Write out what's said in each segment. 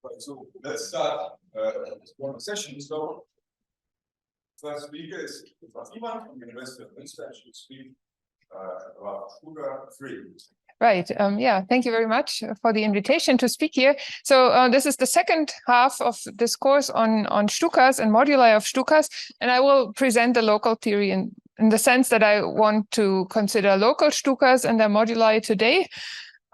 Right, so let's start one session. So first speaker is Eva Viehmann from the University of Münster. She will speak about Shtukas 3. Right. Yeah, thank you very much for the invitation to speak here. So this is the second half of this course on Shtukas and moduli of Shtukas, and I will present the local theory in the sense that I want to consider local Shtukas and their moduli today.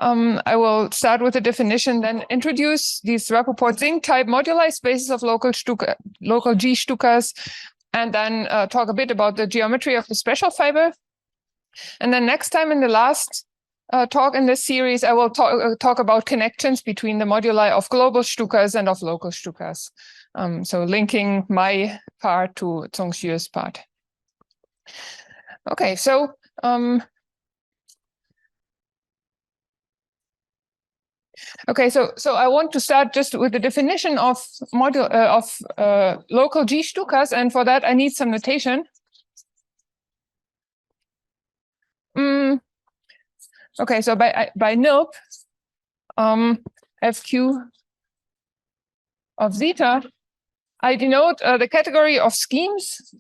I will start with a definition, then introduce these Rappaport-Singh type moduli spaces of local G Shtukas, and then talk a bit about the geometry of the special fiber. And then next time in the last talk in this series, I will talk about connections between the moduli of global Shtukas and of local Shtukas. So linking my part to Zhongxue's part. Okay, so so I want to start just with the definition of local G Shtukas, and for that I need some notation. Okay, so by NILP, FQ of zeta, I denote the category of schemes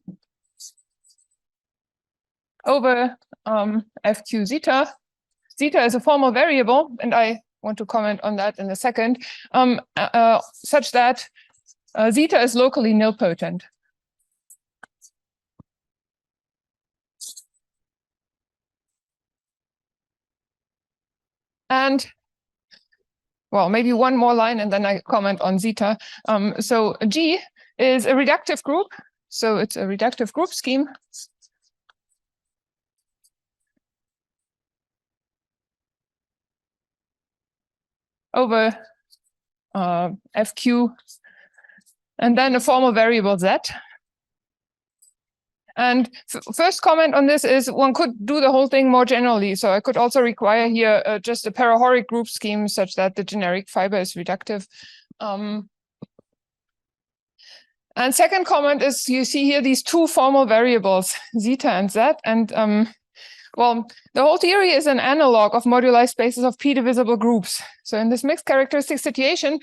over FQ zeta. Zeta is a formal variable, and I want to comment on that in a second, such that zeta is locally nilpotent. And, well, maybe one more line and then I comment on zeta. So G is a reductive group. So it's a reductive group scheme. Over FQ, and then a formal variable Z. And first comment on this is one could do the whole thing more generally. So I could also require here just a parahoric group scheme such that the generic fiber is reductive. And second comment is you see here these two formal variables, zeta and Z. And well, the whole theory is an analog of moduli spaces of p-divisible groups. So in this mixed characteristic situation,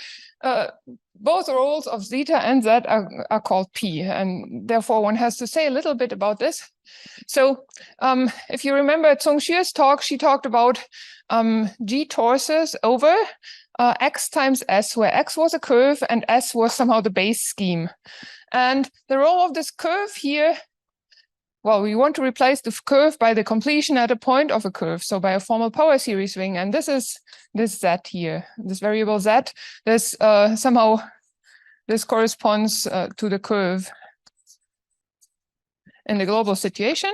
both roles of zeta and Z are called P, and therefore one has to say a little bit about this. So if you remember Zhongxue's talk, she talked about G torses over X times S, where X was a curve and S was somehow the base scheme. And the role of this curve here, well, we want to replace the curve by the completion at a point of a curve, so by a formal power series ring. And this is this Z here, this variable Z. This somehow this corresponds to the curve in the global situation.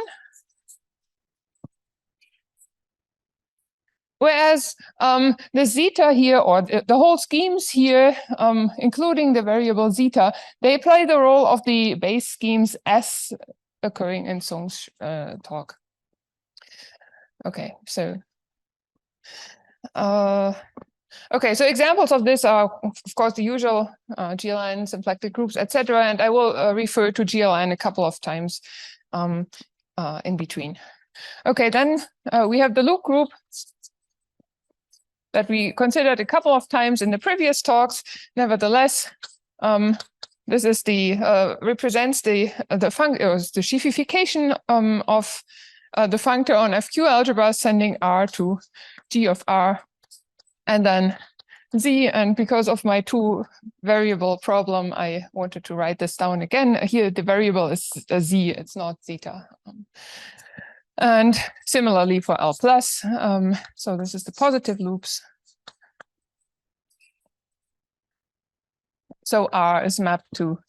Whereas the zeta here, or the whole schemes here, including the variable zeta, they play the role of the base schemes S occurring in Song's talk. Okay, so so examples of this are, of course, the usual GLN, symplectic groups, etc. And I will refer to GLN a couple of times in between. Okay, then we have the loop group that we considered a couple of times in the previous talks. Nevertheless, this is the represents the schiffification of the functor on FQ algebra, sending R to G of R, and then Z. And because of my two variable problem, I wanted to write this down again. Here, the variable is Z; it's not zeta. And similarly for L plus. So this is the positive loops. So R is mapped to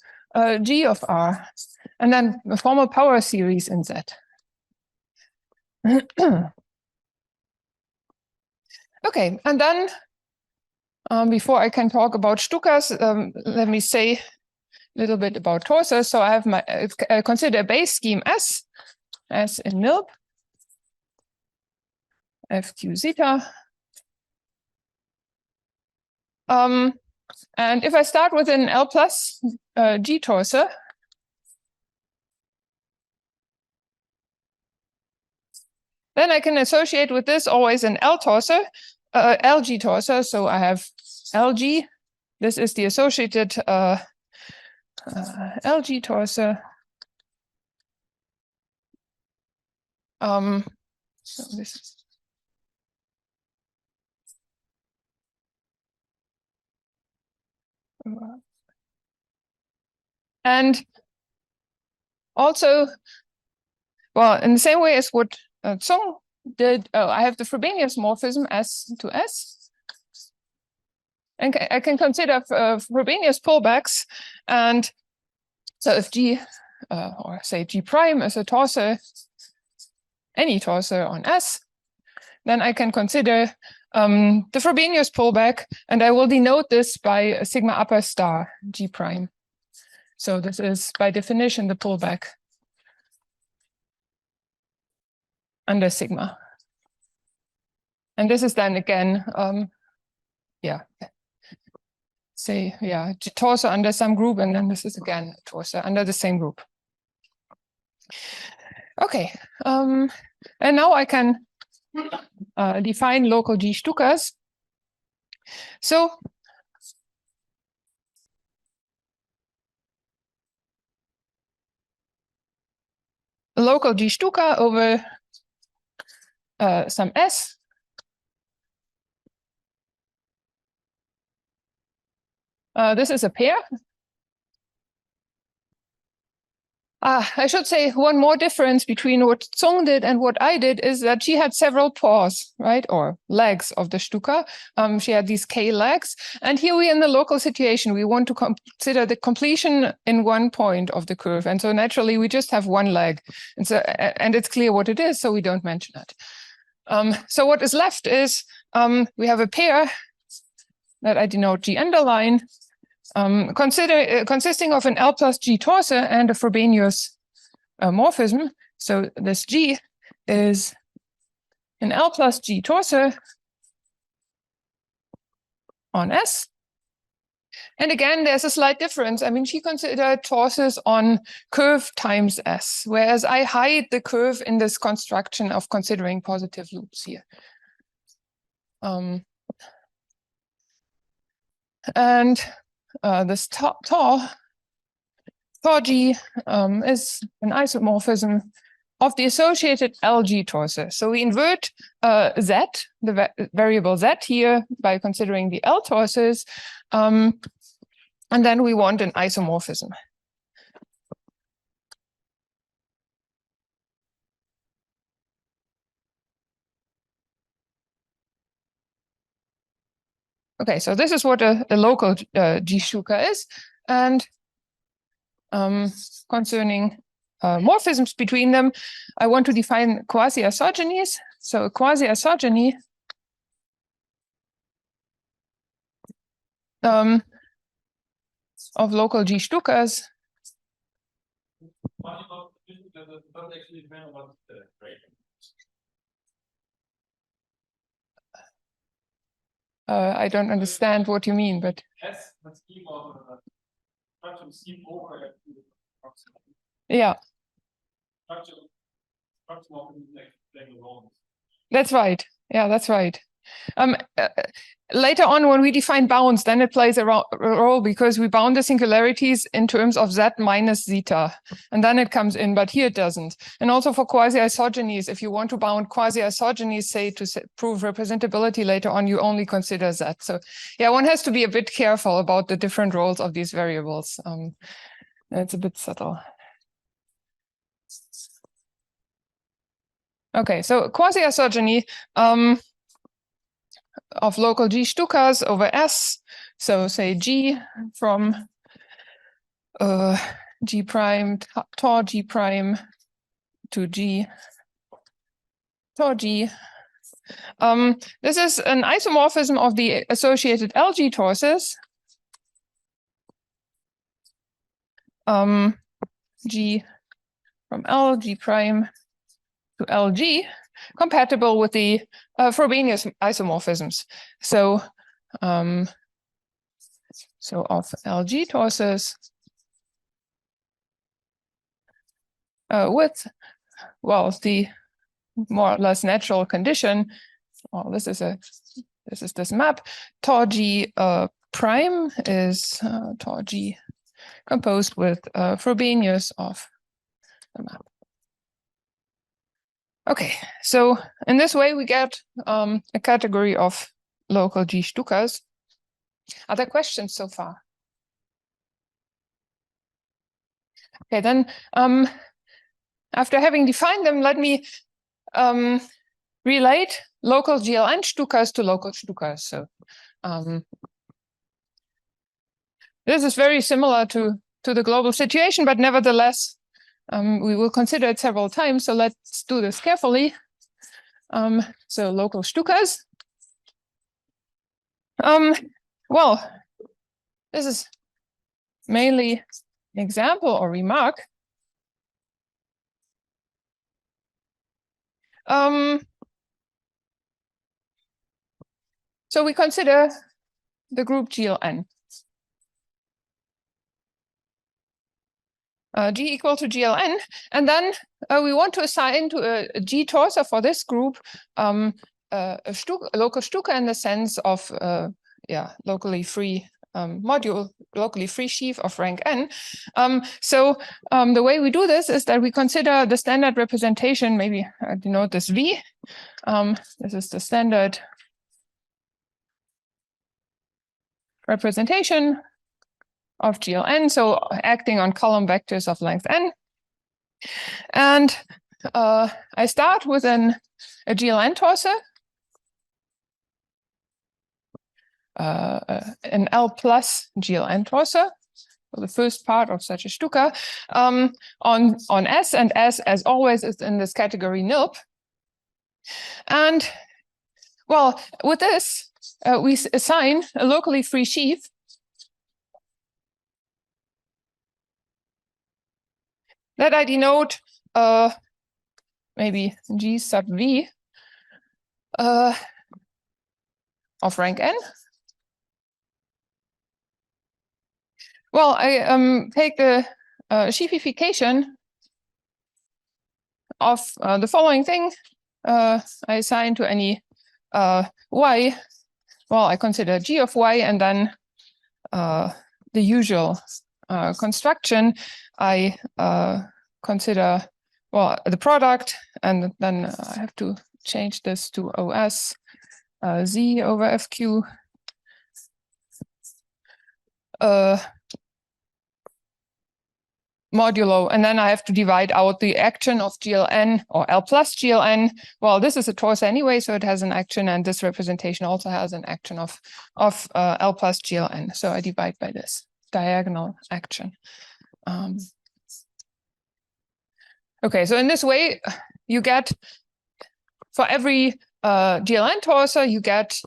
G of R, and then the formal power series in Z. Okay, and then before I can talk about Shtukas, let me say a little bit about torsors. So I have I consider a base scheme S in NILP, FQ zeta. And if I start with an L plus G torsor, then I can associate with this always an L torsor, LG torsor. So I have LG this is the associated LG torso. So this is and also, well, in the same way as what Zong did, I have the Frobenius morphism S to S. And I can consider Frobenius pullbacks. And so if G, or say G prime is a torso, any torso on S, then I can consider the Frobenius pullback, and I will denote this by a sigma upper star G prime. So this is by definition the pullback under sigma. And this is then again, say, torso under some group, and then this is again torso under the same group. Okay, and now I can define local G Shtukas. So local G Shtuka over some S. This is a pair. I should say one more difference between what Zong did and what I did is that she had several paws, right, or legs of the Shtuka. She had these K legs. And here we in the local situation, we want to consider the completion in one point of the curve. And so naturally, we just have one leg. And so, and it's clear what it is, so we don't mention it. So what is left is we have a pair that I denote G underline, consisting of an L plus G torso and a Frobenius morphism. So this G is an L plus G torso on S. And again, there's a slight difference. I mean, she considered torsos on curve times S, whereas I hide the curve in this construction of considering positive loops here. And this tau G is an isomorphism of the associated LG torso. So we invert Z, the variable Z here, by considering the L torsos, and then we want an isomorphism. Okay, so this is what a local G Shtuka is. And concerning morphisms between them, I want to define quasi-isogenies. So a quasi-isogeny of local G Shtukas. I don't understand what you mean, but yeah, that's right. Yeah, that's right. Later on, when we define bounds, then it plays a role because we bound the singularities in terms of Z minus zeta, and then it comes in, but here it doesn't. And also for quasi-isogenies, if you want to bound quasi-isogenies, say to prove representability later on, you only consider Z. So yeah, one has to be a bit careful about the different roles of these variables. It's a bit subtle. Okay, so quasi-isogeny of local G Shtukas over S. So say G from G prime, tau G prime to G, tau G. This is an isomorphism of the associated LG torsos. G from L, G prime to LG, compatible with the Frobenius isomorphisms. So, so of LG torsos with, well, the more or less natural condition. Well, this is this map. Tau G prime is tau G composed with Frobenius of the map. Okay, so in this way we get a category of local G Shtukas. Are there questions so far? Okay, then after having defined them, let me relate local GLN Shtukas to local Shtukas. So this is very similar to the global situation, but nevertheless, we will consider it several times. So let's do this carefully. So local Shtukas. Well, this is mainly an example or remark. So we consider the group GLN. G equal to GLN, and then we want to assign to a G torser for this group a local Shtuka in the sense of locally free module, locally free sheaf of rank n. So the way we do this is that we consider the standard representation. Maybe I denote this V. This is the standard representation of GLN, so acting on column vectors of length n. And I start with a GLN torser, an L plus GLN torser, so the first part of such a Shtuka, on S, and S, as always, is in this category NILP. And well, with this, we assign a locally free sheaf that I denote maybe G sub V of rank n. Well, I take the sheafification of the following thing. I assign to any y. Well, I consider G of y, and then the usual construction. I consider, well, the product, and then I have to change this to OS Z over FQ. Modulo, and then I have to divide out the action of GLN or L plus GLN. Well, this is a torus anyway, so it has an action, and this representation also has an action of L plus GLN. So I divide by this diagonal action. Okay, so in this way, you get, for every GLN torser, you get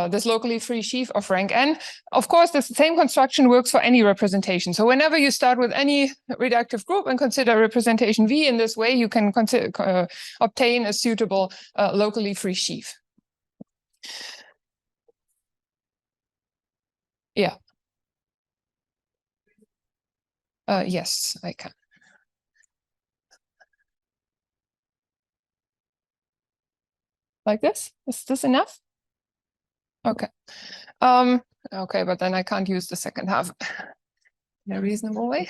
this locally free sheaf of rank n. Of course, the same construction works for any representation. So whenever you start with any reductive group and consider representation V in this way, you can obtain a suitable locally free sheaf. Yeah. Yes, I can. Like this? Is this enough? Okay. Okay, but then I can't use the second half in a reasonable way.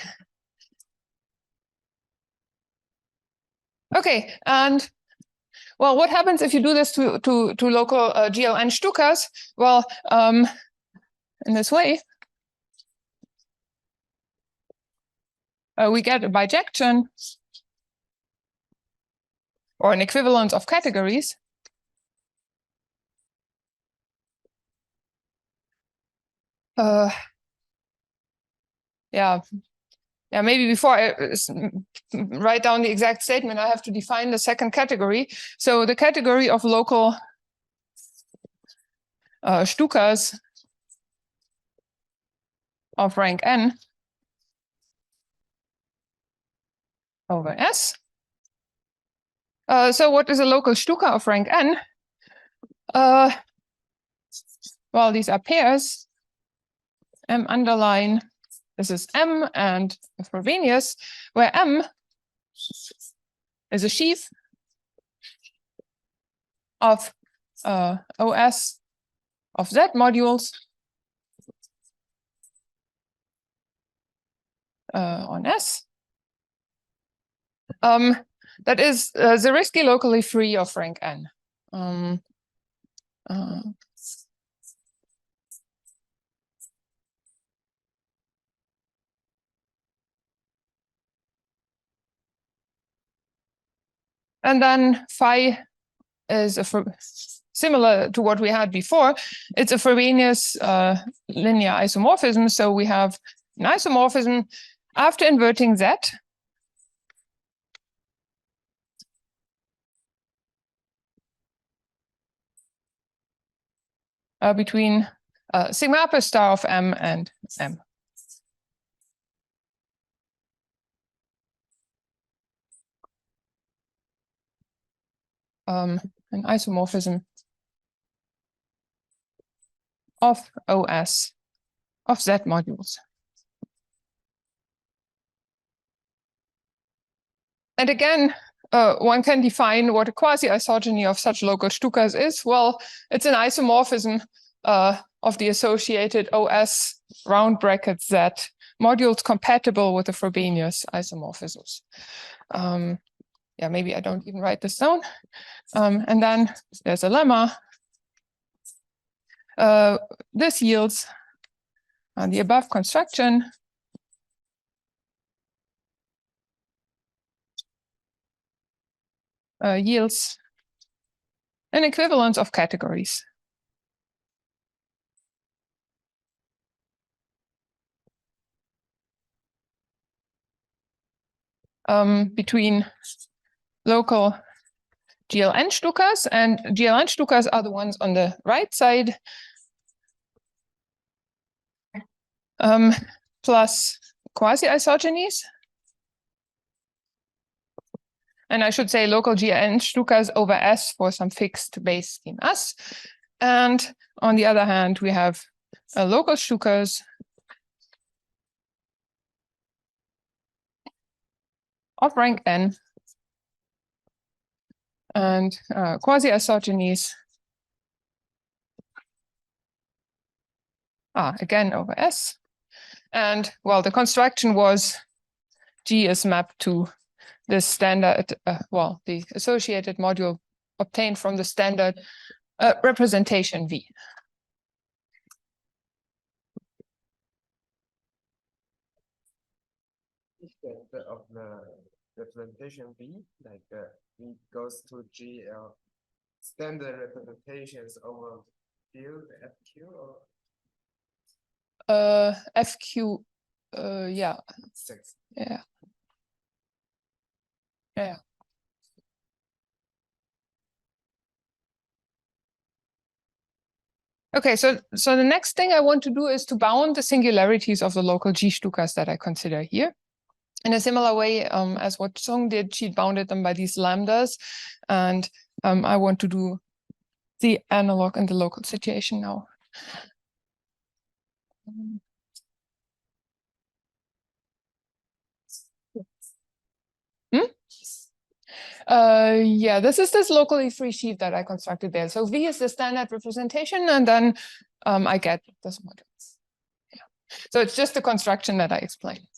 Okay, and well, what happens if you do this to local GLN Shtukas? Well, in this way, we get a bijection or an equivalence of categories. Yeah, maybe before I write down the exact statement, I have to define the second category. So the category of local Shtukas of rank n over S. So what is a local Shtuka of rank n? Well, these are pairs. M underline, this is M and Frobenius, where M is a sheaf of OS of Z modules on S. That is Zariski locally free of rank n. And then phi is similar to what we had before. It's a Frobenius linear isomorphism. So we have an isomorphism after inverting Z. Between sigma upper star of M and M. An isomorphism of OS of Z modules. And again, one can define what a quasi-isogeny of such local Shtukas is. Well, it's an isomorphism of the associated OS round bracket Z modules compatible with the Frobenius isomorphisms. Yeah, maybe I don't even write this down. And then there's a lemma. This yields the above construction yields an equivalence of categories. Between local GLN Shtukas, and GLN Shtukas are the ones on the right side, plus quasi-isogenies. And I should say local GLN Shtukas over S for some fixed base scheme S. And on the other hand, we have local Shtukas of rank n and quasi-isogenies again over S. And well, the construction was G is mapped to the standard, well, the associated module obtained from the standard representation V. Of the representation V, like V goes to GL standard representations over field FQ or FQ, yeah. 6. Yeah. Yeah. Okay, so the next thing I want to do is to bound the singularities of the local G Shtukas that I consider here. In a similar way as what Song did, she bounded them by these lambdas. And I want to do the analog in the local situation now. Yeah, this is this locally free sheaf that I constructed there. So V is the standard representation, and then I get this modules. Yeah. So it's just the construction that I explained.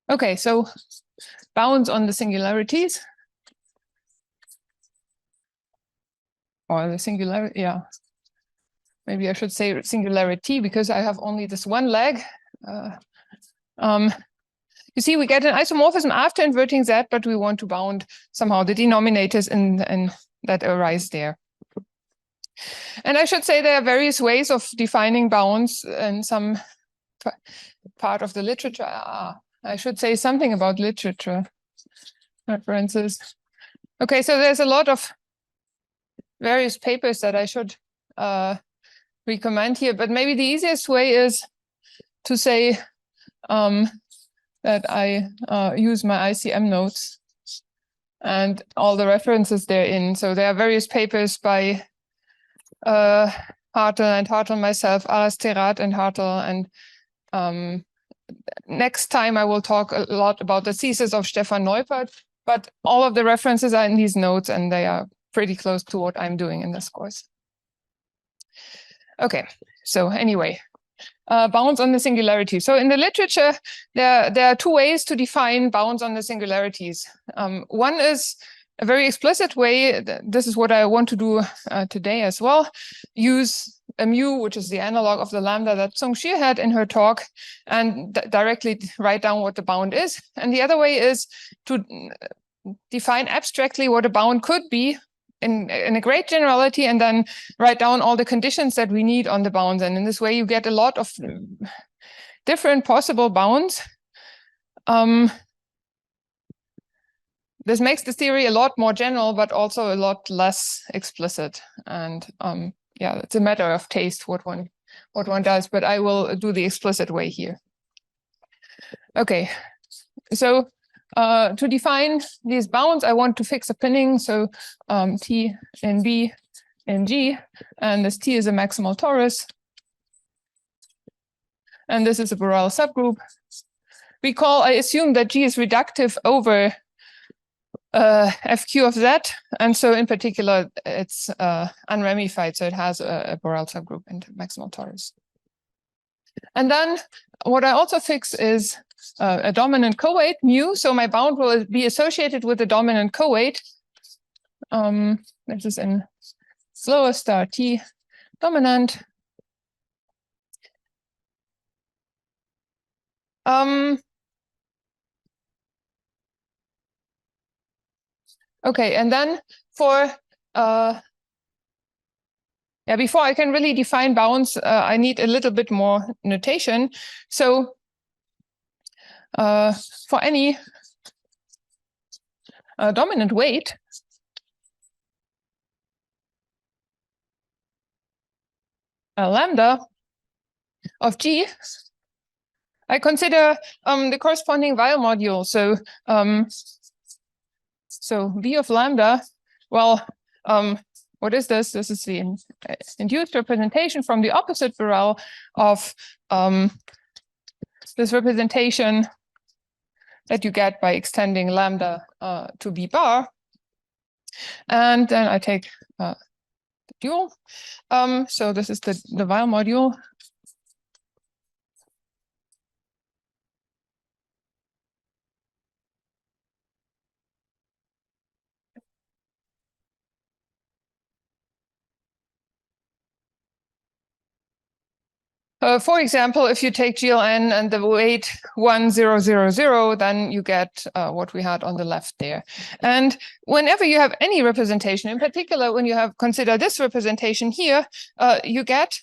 Okay, so bounds on the singularities. Or the singularity, yeah. Maybe I should say singularity because I have only this one leg. You see, we get an isomorphism after inverting Z, but we want to bound somehow the denominators in that arise there. And I should say there are various ways of defining bounds in some part of the literature. I should say something about literature references. Okay, so there's a lot of various papers that I should recommend here, but maybe the easiest way is to say that I use my ICM notes and all the references therein. So there are various papers by Hartel myself, Alasterat and Hartel, and next time I will talk a lot about the thesis of Stefan Neupert, but all of the references are in these notes and they are pretty close to what I'm doing in this course. Okay, so anyway, bounds on the singularity. So in the literature, there are two ways to define bounds on the singularities. One is a very explicit way. This is what I want to do today as well. Use a mu, which is the analog of the lambda that Sung Shih had in her talk, and directly write down what the bound is. And the other way is to define abstractly what a bound could be in a great generality, and then write down all the conditions that we need on the bounds. And in this way, you get a lot of different possible bounds. This makes the theory a lot more general, but also a lot less explicit. And yeah, it's a matter of taste what one does, but I will do the explicit way here. Okay, so to define these bounds, I want to fix a pinning. So T in B in G, and this T is a maximal torus. And this is a Borel subgroup. I assume that G is reductive over FQ of Z. And so in particular, it's unramified. So it has a Borel subgroup and maximal torus. And then what I also fix is a dominant co-weight, mu. So my bound will be associated with a dominant co-weight. This is in slower star T dominant. Okay, and then for before I can really define bounds, I need a little bit more notation. So for any dominant weight, lambda of G, I consider the corresponding Weil module. So V of lambda, well, what is this? This is the induced representation from the opposite Borel of this representation that you get by extending lambda to B bar. And then I take the dual. So this is the Weil module. For example, if you take GLN and the weight 1, 0, 0, 0, then you get what we had on the left there. And whenever you have any representation, in particular, when you have consider this representation here, you get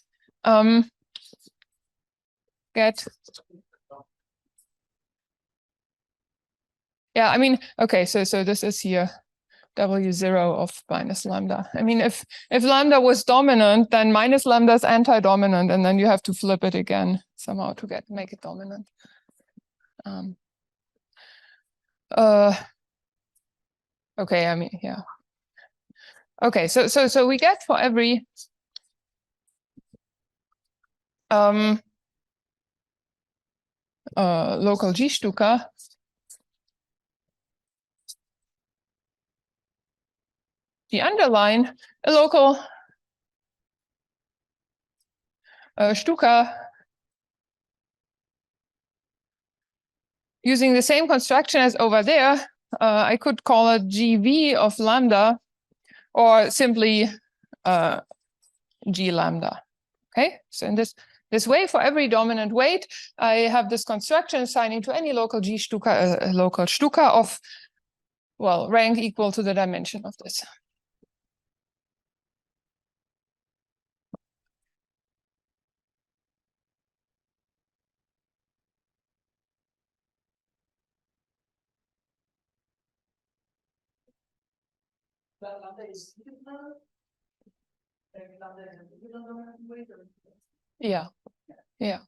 yeah, I mean, okay, so this is here W0 of minus lambda. I mean, if lambda was dominant, then minus lambda is anti-dominant, and then you have to flip it again somehow to make it dominant. Okay, I mean, yeah. Okay, so we get for every local G Shtuka, the underline a local Shtuka using the same construction as over there. I could call it GV of lambda, or simply G lambda. Okay, so in this way, for every dominant weight, I have this construction assigning to any local G Shtuka a local Shtuka of, well, rank equal to the dimension of this. Yeah, yeah.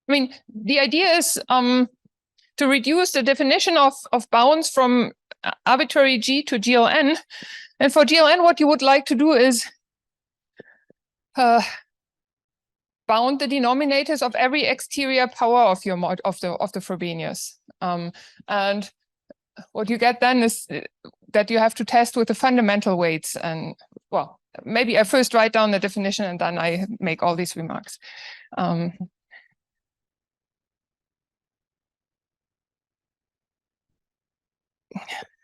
I mean, the idea is to reduce the definition of bounds from arbitrary G to GLN. And for GLN, what you would like to do is bound the denominators of every exterior power of your mod of the Frobenius. And what you get then is that you have to test with the fundamental weights. And well, maybe I first write down the definition and then I make all these remarks.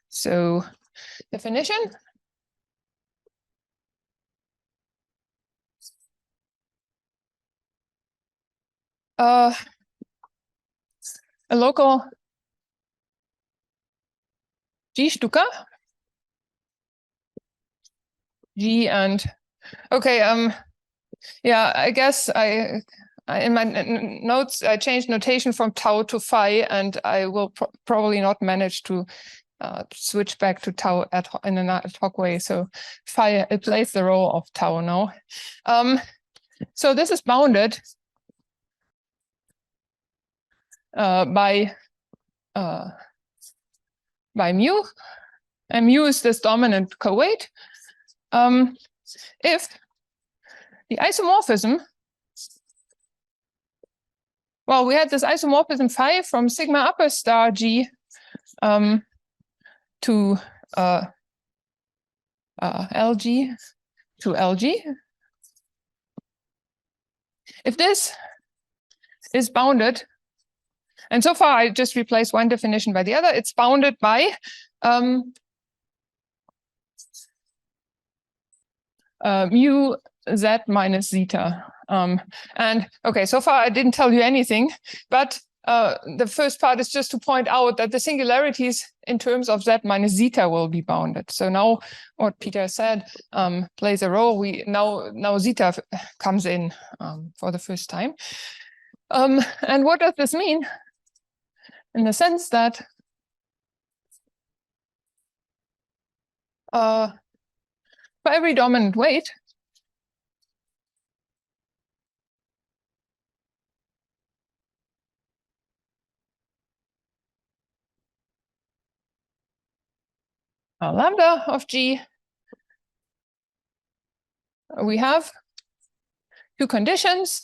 So definition. A local G Shtuka. G and okay, yeah, I guess I in my notes I changed notation from tau to phi, and I will probably not manage to switch back to tau in an ad hoc way. So phi, it plays the role of tau now. So this is bounded by mu, and mu is this dominant co-weight. If the isomorphism, well, we had this isomorphism phi from sigma upper star G to LG to LG. If this is bounded, and so far I just replaced one definition by the other, it's bounded by mu z minus zeta. And okay, so far I didn't tell you anything, but the first part is just to point out that the singularities in terms of z minus zeta will be bounded. So now what Peter said plays a role. We now zeta comes in for the first time. And what does this mean? In the sense that for every dominant weight, lambda of G, we have two conditions.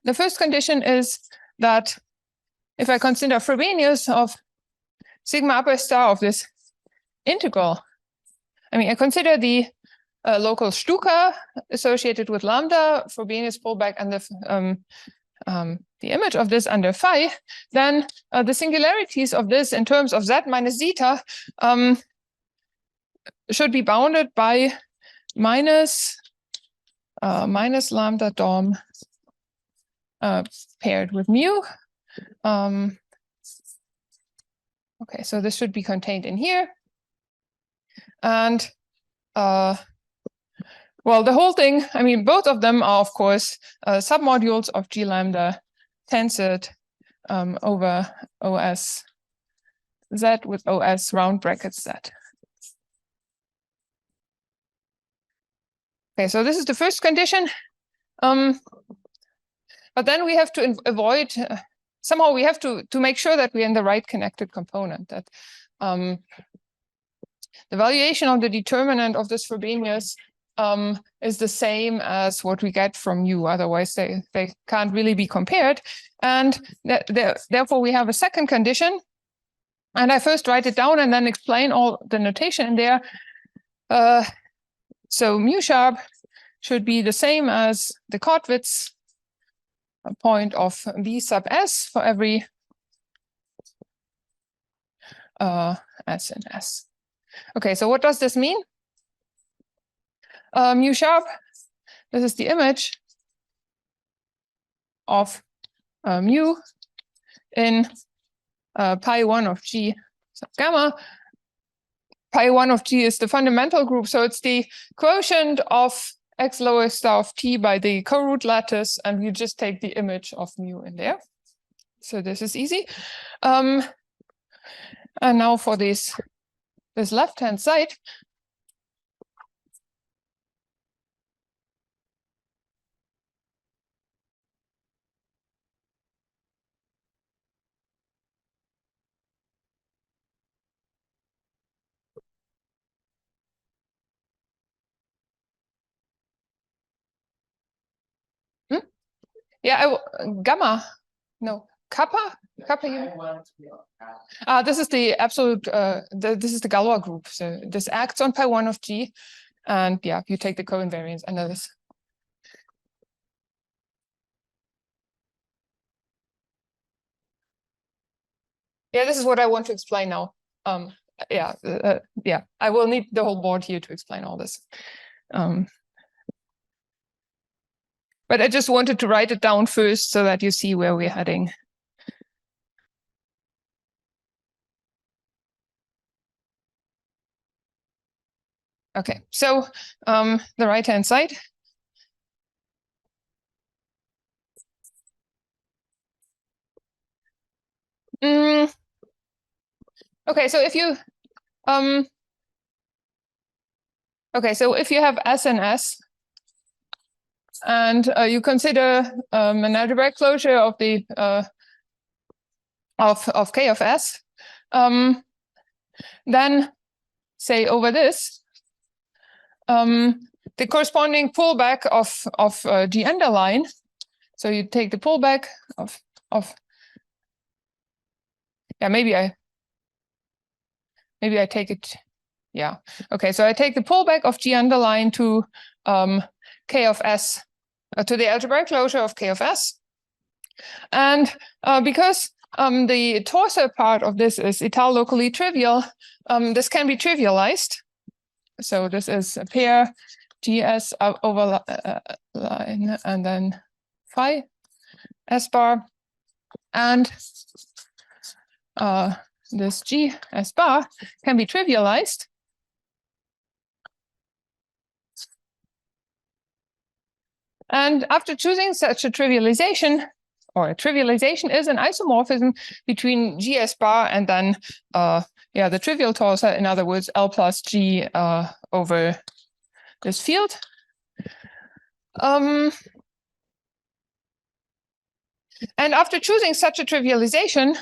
The first condition is that if I consider Frobenius of sigma upper star of this integral, I mean, I consider the local Shtuka associated with lambda, Frobenius pullback, and the image of this under phi, then the singularities of this in terms of z minus zeta should be bounded by minus lambda dom paired with mu. Okay, so this should be contained in here. And well, the whole thing, I mean, both of them are, of course, submodules of G lambda tensored over OS Z with OS round brackets Z. Okay, so this is the first condition. But then we have to avoid, somehow we have to make sure that we're in the right connected component, that the valuation of the determinant of this Frobenius is the same as what we get from U. Otherwise, they can't really be compared. And therefore, we have a second condition. And I first write it down and then explain all the notation in there. So mu sharp should be the same as the Kottwitz point of V sub S for every S in S. Okay, so what does this mean? Mu sharp, this is the image of mu in pi 1 of G sub gamma. Pi 1 of G is the fundamental group, so it's the quotient of x lower star of t by the co-root lattice, and you just take the image of mu in there. So this is easy. And now for this left-hand side. Yeah, gamma. No, kappa. Kappa. This is the absolute. This is the Galois group. So this acts on pi1 of G, and yeah, you take the covariance under this. Yeah, this is what I want to explain now. Yeah, I will need the whole board here to explain all this. But I just wanted to write it down first so that you see where we're heading. Okay, so the right-hand side. Okay, so if you if you have S and S, and you consider an algebraic closure of the of K of S, then say over this, the corresponding pullback of G underline. So you take the pullback of yeah, maybe I take it. Yeah. Okay. So I take the pullback of G underline to K of S, to the algebraic closure of K of S, and because the torso part of this is Ital locally trivial, this can be trivialized. So this is a pair GS over line and then phi S bar, and this G S bar can be trivialized. And after choosing such a trivialization, or a trivialization is an isomorphism between GS bar and then the trivial torso, in other words, L plus G over this field. And after choosing such a trivialization,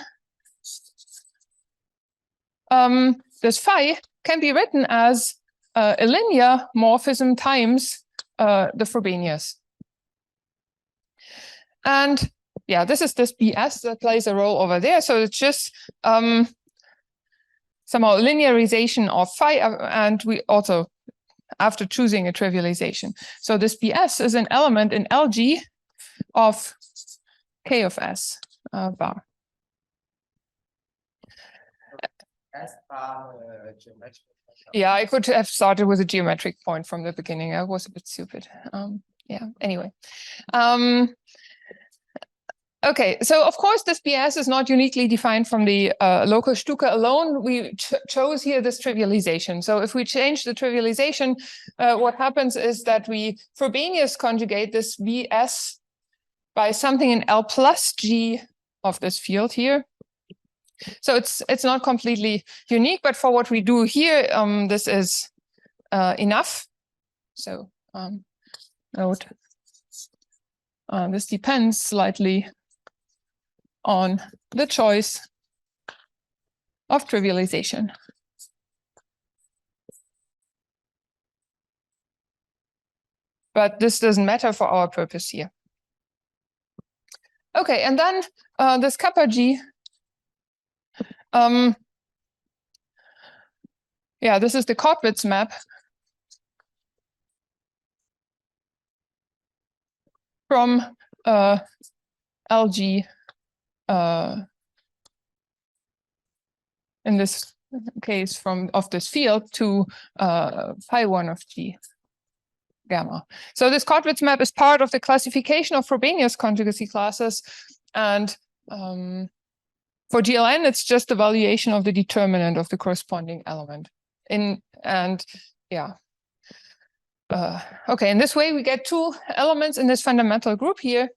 this phi can be written as a linear morphism times the Frobenius. And yeah, this is this BS that plays a role over there. So it's just somehow linearization of phi, and we also, after choosing a trivialization. So this BS is an element in LG of K of S bar. S bar geometric. Yeah, I could have started with a geometric point from the beginning. I was a bit stupid. Yeah, anyway. Okay, so of course this BS is not uniquely defined from the local Shtukas alone. We chose here this trivialization. So if we change the trivialization, what happens is that we Frobenius conjugate this BS by something in L plus G of this field here. So it's not completely unique, but for what we do here, this is enough. So note this depends slightly on the choice of trivialization. But this doesn't matter for our purpose here. Okay, and then this kappa G. Yeah, this is the Kottwitz map from LG in this case of this field to pi1 of G gamma. So this Kottwitz map is part of the classification of Frobenius conjugacy classes, and for GLN, it's just the valuation of the determinant of the corresponding element. Okay, in this way we get two elements in this fundamental group here,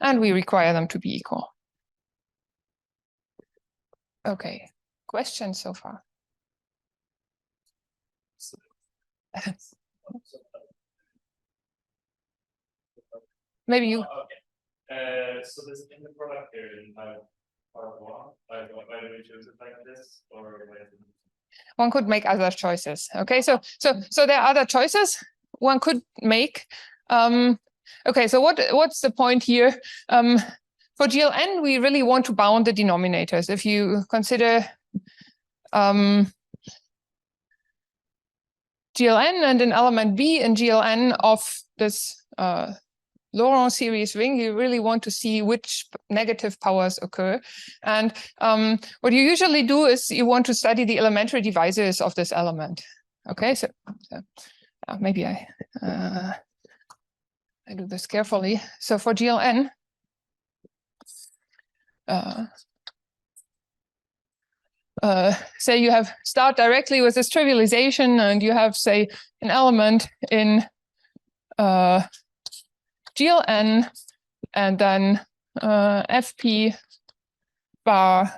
and we require them to be equal. Okay, questions so far? Maybe you. So this in the product here in part one, why do we choose it like this, or One could make other choices. Okay, so there are other choices one could make. Okay, so what's the point here? For GLN, we really want to bound the denominators. If you consider GLN and an element B in GLN of this Laurent series ring, you really want to see which negative powers occur. And what you usually do is you want to study the elementary divisors of this element. Okay, so maybe I do this carefully. So for GLN, say you start directly with this trivialization, and you have, say, an element in GLN, and then FP bar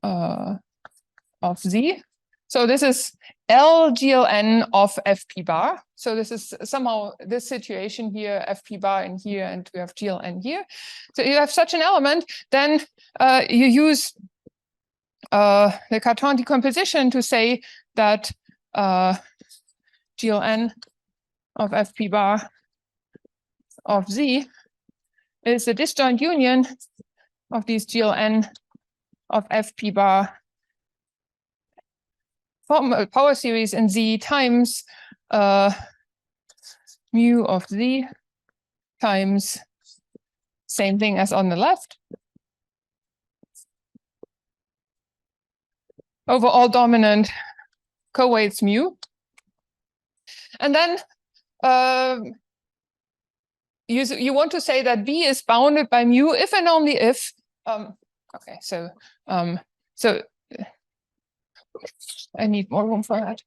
of Z. So this is LGLN of FP bar. So this is somehow this situation here, FP bar in here, and we have GLN here. So you have such an element, then you use the Cartan decomposition to say that GLN of FP bar of Z is the disjoint union of these GLN of FP bar power series in Z times mu of Z times same thing as on the left over all dominant co-weights mu. And then you want to say that B is bounded by mu if and only if. Okay, so I need more room for that.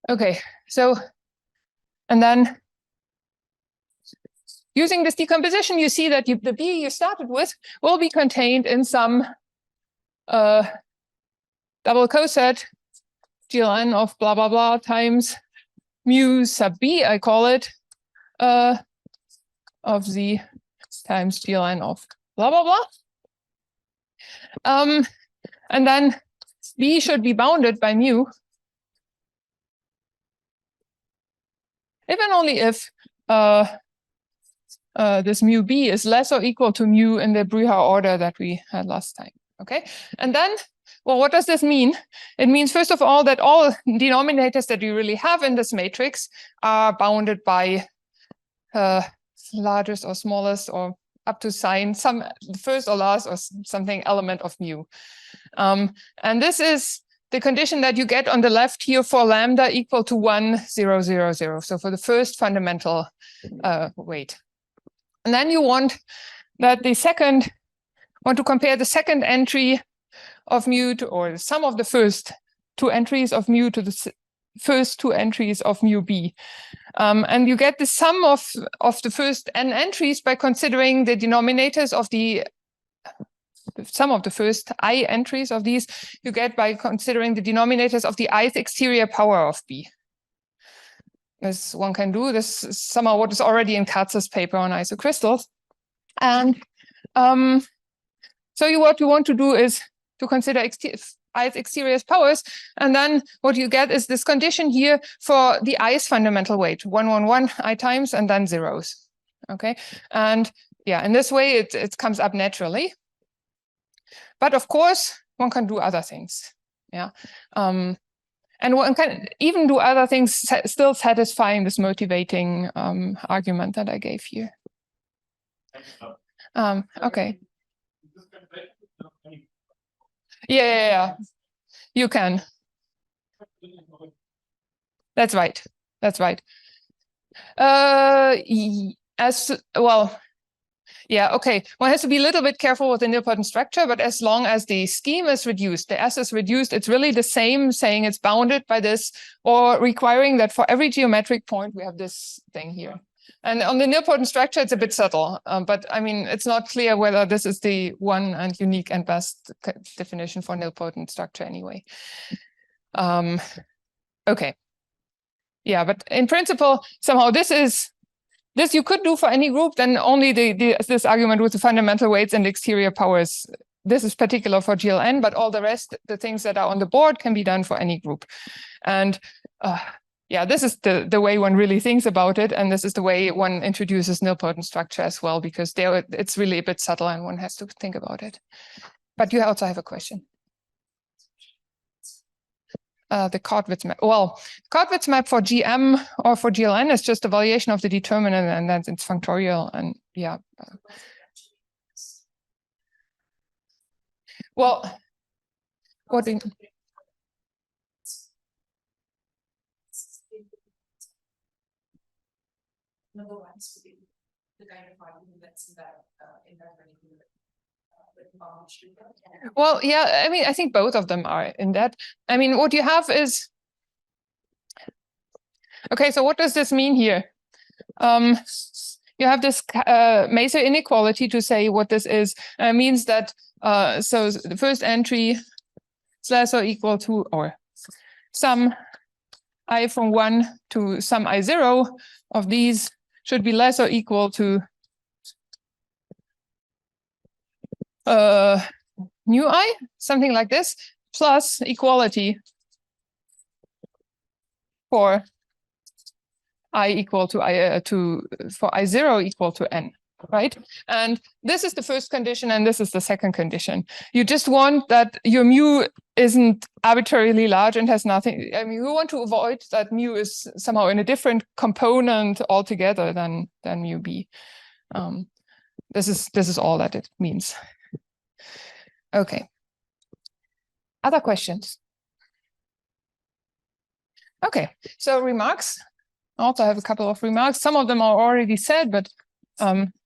Okay, so, and then using this decomposition, you see that the B you started with will be contained in some double coset GLN of blah, blah, blah times mu sub B, I call it, of Z times GLN of blah, blah, blah. And then B should be bounded by mu if and only if this mu B is less or equal to mu in the Brugha order that we had last time. Okay, and then, well, what does this mean? It means, first of all, that all denominators that you really have in this matrix are bounded by largest or smallest or up to sign some first or last or something element of mu. And this is the condition that you get on the left here for lambda equal to 1, 0, 0, 0. So for the first fundamental weight. And then you want that want to compare the second entry of mu to, or the sum of the first two entries of mu to the first two entries of mu B. And you get the sum of the first n entries by considering the denominators of the sum of the first I entries of these you get by considering the denominators of the ith exterior power of B. This one can do. This is somehow what is already in Katz's paper on isocrystals. And so what you want to do is to consider ith exterior powers. And then what you get is this condition here for the ith fundamental weight, 1, 1, 1 I times, and then zeros. Okay. And yeah, in this way, it comes up naturally. But of course, one can do other things. Yeah. And one can even do other things still satisfying this motivating argument that I gave here. Okay. Yeah. You can. That's right. That's right. As well, yeah, okay. One has to be a little bit careful with the nilpotent structure, but as long as the scheme is reduced, the S is reduced, it's really the same saying it's bounded by this or requiring that for every geometric point, we have this thing here. And on the nilpotent structure, it's a bit subtle, but I mean, it's not clear whether this is the one and unique and best definition for nilpotent structure anyway. Okay. Yeah, but in principle, somehow this you could do for any group, then only this argument with the fundamental weights and exterior powers. This is particular for GLN, but all the rest, the things that are on the board can be done for any group. And yeah, this is the way one really thinks about it. And this is the way one introduces nilpotent structure as well, because there it's really a bit subtle and one has to think about it. But you also have a question. The Kortwitz map. Well, Kortwitz map for GM or for GLN is just a valuation of the determinant, and then it's functorial. And yeah. Well, what do you... Number one is the kind of argument that's in that Well, yeah, I mean, I think both of them are in that. I mean, what you have is, okay, so what does this mean here? You have this Maser inequality to say what this is. Means that, so the first entry is less or equal to, or sum I from 1 to sum I0 of these should be less or equal to nu I, something like this, plus equality for I equal to for I0 equal to n, right? And this is the first condition, and this is the second condition. You just want that your mu isn't arbitrarily large and has nothing. I mean, you want to avoid that mu is somehow in a different component altogether than mu b. This is all that it means. Okay. Other questions? Okay, so remarks. I also have a couple of remarks. Some of them are already said, but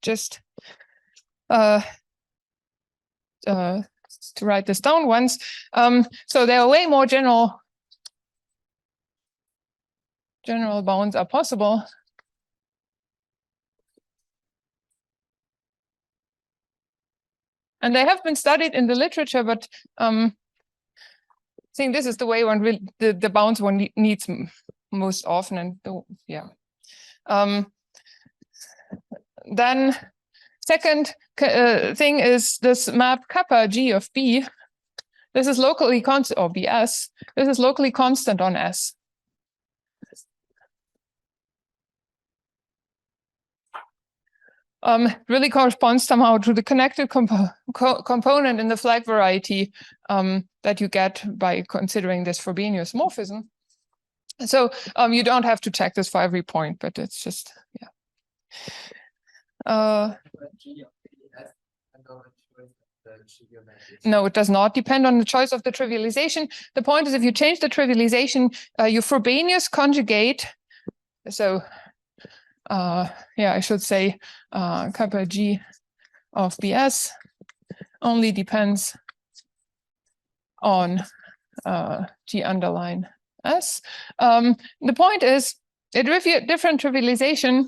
just to write this down once. So there are way more general bounds are possible. And they have been studied in the literature, but I think this is the way one really, the bounds one needs most often. And yeah. Then second thing is this map kappa G of B. This is locally constant, or BS. This is locally constant on S. Really corresponds somehow to the connected component in the flag variety that you get by considering this Frobenius morphism. So you don't have to check this for every point, but it's just, yeah. No, it does not depend on the choice of the trivialization. The point is, if you change the trivialization, you Frobenius conjugate. So yeah, I should say kappa G of BS only depends on G underline S. The point is, a different trivialization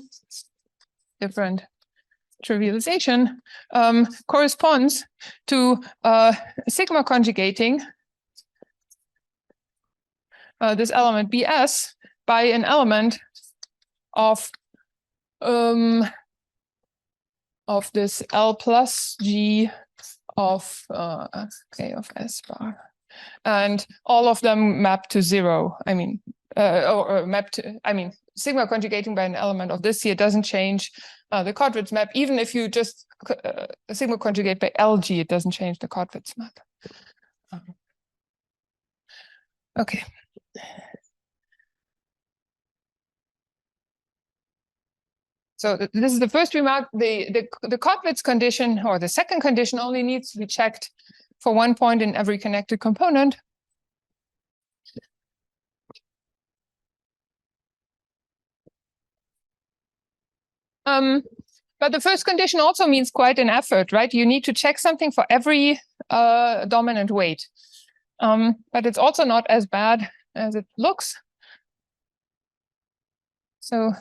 corresponds to sigma conjugating this element BS by an element of this L plus G of K of S bar, and all of them map to 0. I mean, or map to. I mean, sigma conjugating by an element of this here doesn't change the Kortwitz map. Even if you just sigma conjugate by LG, it doesn't change the Kortwitz map. Okay. So this is the first remark. The Kortwitz condition, or the second condition, only needs to be checked for one point in every connected component. But the first condition also means quite an effort, right? You need to check something for every dominant weight. But it's also not as bad as it looks. So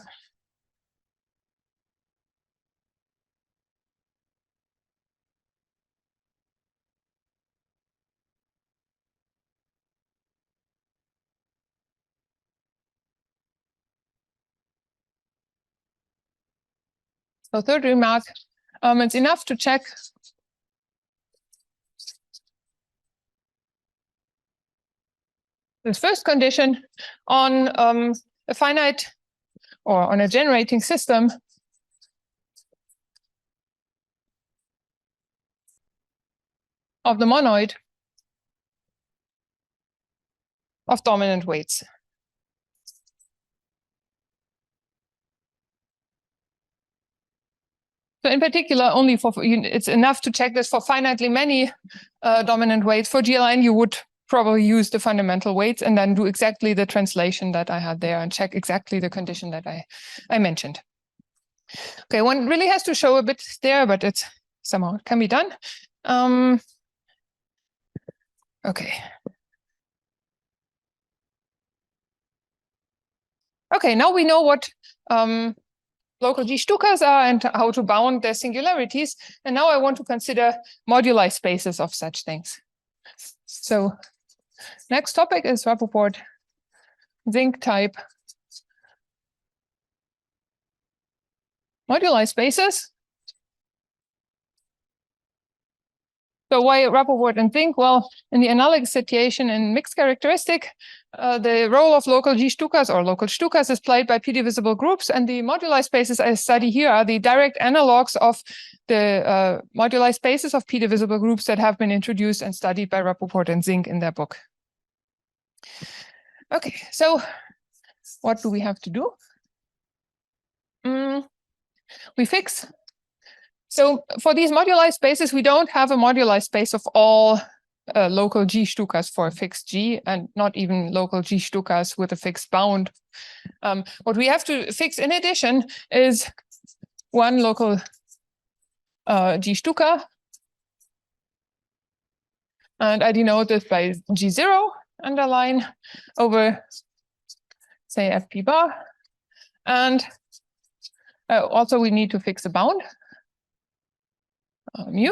third remark, it's enough to check this first condition on a finite or on a generating system of the monoid of dominant weights. So in particular, only for it's enough to check this for finitely many dominant weights. For GLN, you would probably use the fundamental weights and then do exactly the translation that I had there and check exactly the condition that I mentioned. Okay, one really has to show a bit there, but it's somehow it can be done. Okay. Okay, now we know what local G Shtukas are and how to bound their singularities. And now I want to consider moduli spaces of such things. So next topic is Rappaport zinc type moduli spaces. So why Rappaport and zinc? Well, in the analogous situation in mixed characteristic, the role of local G Shtukas or local Shtukas is played by p-divisible groups, and the moduli spaces I study here are the direct analogs of the moduli spaces of p-divisible groups that have been introduced and studied by Rappaport and zinc in their book. Okay, so what do we have to do? We fix. So for these moduli spaces, we don't have a moduli space of all local G Shtukas for a fixed G, and not even local G Shtukas with a fixed bound. What we have to fix in addition is one local G Shtuka. And I denote this by G0 underline over, say, FP bar. And also we need to fix a bound. Mu.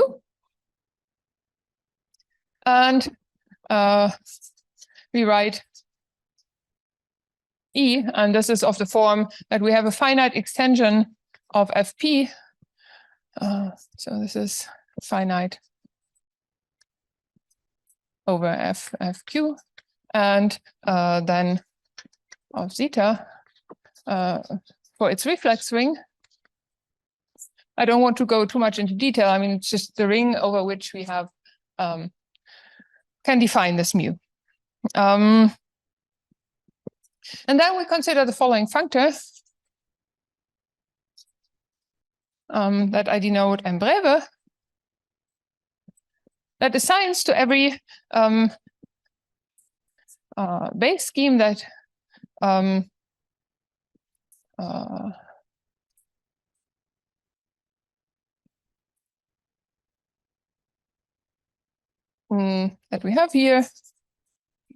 And we write E, and this is of the form that we have a finite extension of FP. So this is finite over FQ, and then of zeta for its reflex ring. I don't want to go too much into detail. I mean, it's just the ring over which we have can define this mu. And then we consider the following functor that I denote M breve, that assigns to every base scheme that that we have here,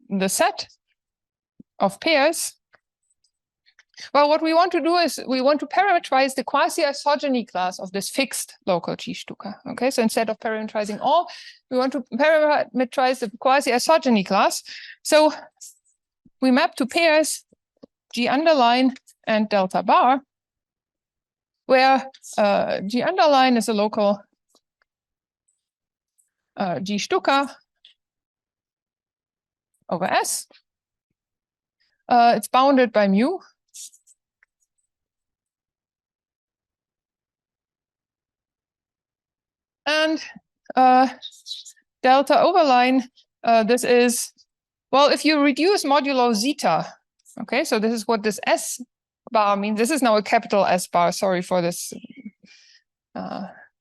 the set of pairs. Well, what we want to do is we want to parameterize the quasi-isogeny class of this fixed local G Shtuka. Okay, so instead of parameterizing all, we want to parameterize the quasi-isogeny class. So we map to pairs G underline and delta bar, where G underline is a local G Shtuka over S. It's bounded by mu. And delta overline, this is, well, if you reduce modulo zeta, okay, so this is what this S bar means. This is now a capital S bar. Sorry for this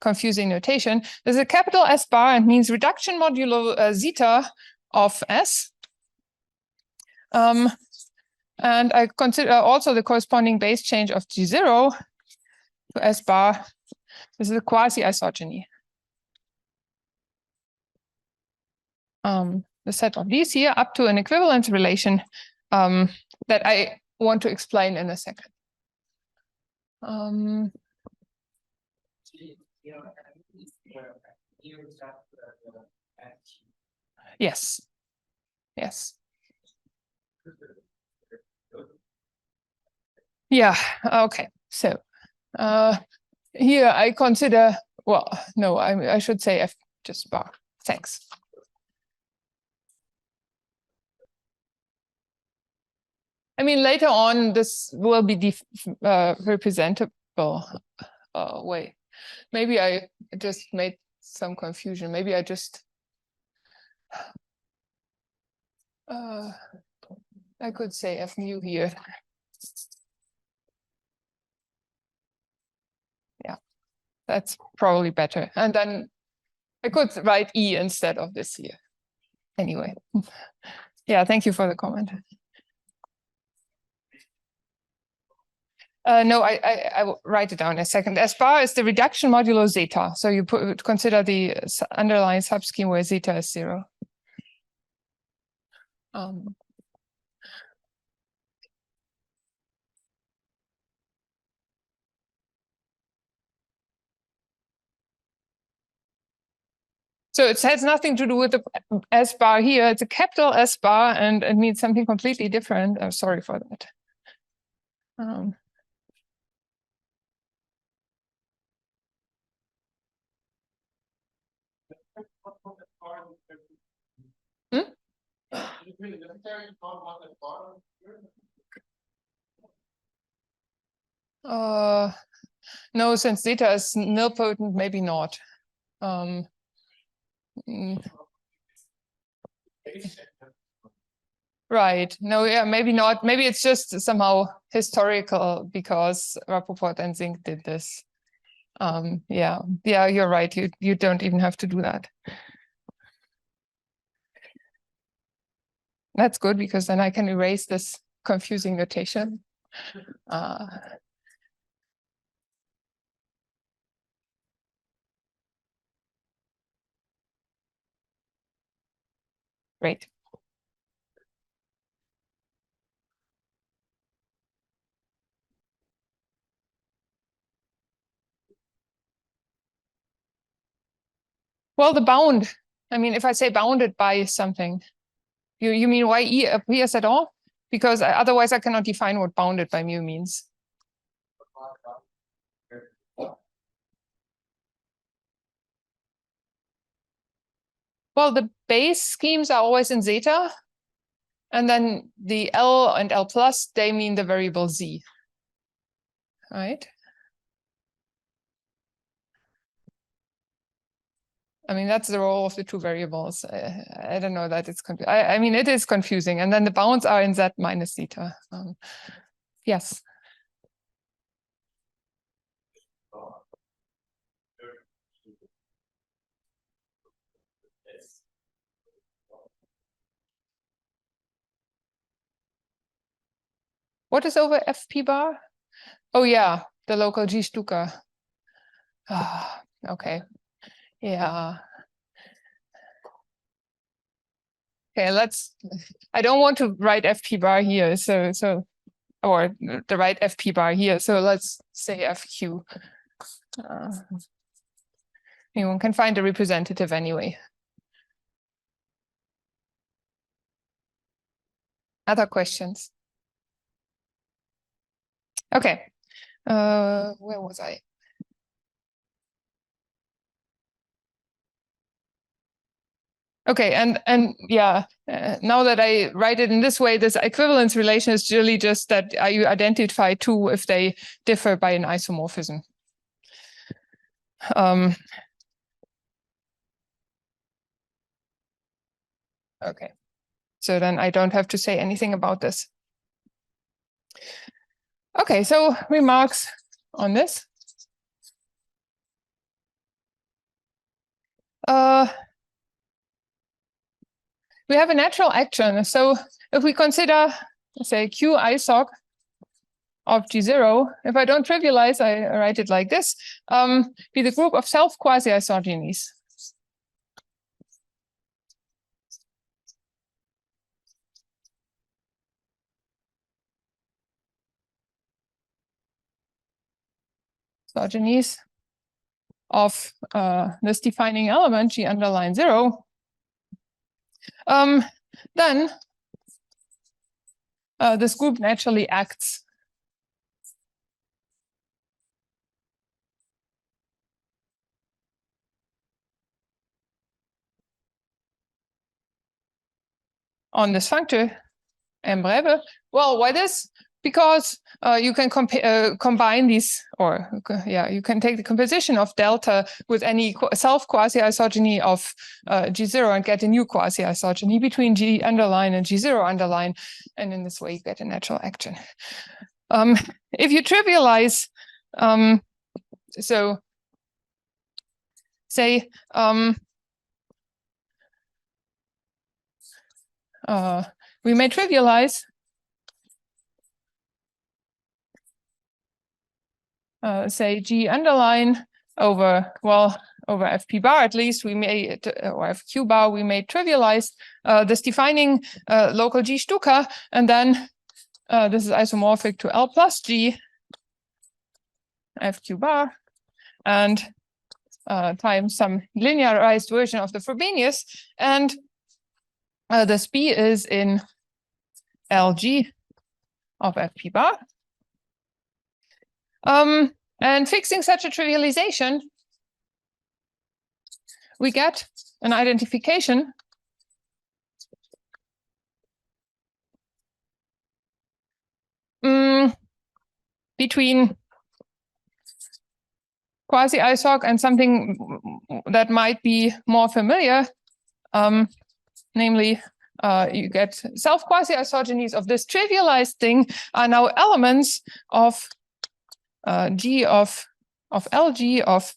confusing notation. There's a capital S bar and means reduction modulo zeta of S. And I consider also the corresponding base change of G0 to S bar. This is a quasi-isogeny. The set of these here up to an equivalence relation that I want to explain in a second. Yes. Yes. Yeah. Okay. So here I consider, well, no, I should say F just bar. Thanks. I mean, later on, this will be representable. Wait, maybe I just made some confusion. Maybe I just I could say F mu here. Yeah, that's probably better. And then I could write E instead of this here. Anyway, yeah, thank you for the comment. No, I will write it down in a second. S bar is the reduction modulo zeta. So you consider the underlying subscheme where zeta is 0. So it has nothing to do with the S bar here. It's a capital S bar, and it means something completely different. I'm sorry for that. No, since zeta is nilpotent, maybe not. Right. No, yeah, maybe not. Maybe it's just somehow historical because Rappaport and Zink did this. Yeah, you're right. You don't even have to do that. That's good because then I can erase this confusing notation. Great. Well, the bound. I mean, if I say bounded by something, you mean why E appears at all? Because otherwise I cannot define what bounded by mu means. Well, the base schemes are always in zeta. And then the L and L plus, they mean the variable Z. Right? I mean, that's the role of the two variables. I don't know that it's confusing. I mean, it is confusing. And then the bounds are in Z minus zeta. Yes. What is over FP bar? Oh, yeah, the local G Shtukas. Okay. Yeah. Okay, I don't want to write FP bar here, or the right FP bar here. So let's say FQ. Anyone can find a representative anyway. Other questions? Okay. Where was I? Okay, and yeah, now that I write it in this way, this equivalence relation is really just that you identify two if they differ by an isomorphism. Okay, so then I don't have to say anything about this. Okay, so remarks on this. We have a natural action. So if we consider, let's say, Q isoc of G0, if I don't trivialize, I write it like this, be the group of self-quasi-isogenies. Isogenies of this defining element, G underline 0, then this group naturally acts on this functor M breve. Well, why this? Because you can combine these, or you can take the composition of delta with any self-quasi-isogeny of G0 and get a new quasi-isogeny between G underline and G0 underline, and in this way you get a natural action. If you trivialize, so say we may trivialize say G underline over FP bar, at least we may, or FQ bar, we may trivialize this defining local G Shtuka, and then this is isomorphic to L plus G FQ bar, and times some linearized version of the Frobenius, and this B is in LG of FP bar. And fixing such a trivialization, we get an identification between quasi-isog and something that might be more familiar, namely you get self-quasi-isogenies of this trivialized thing are now elements of G of LG of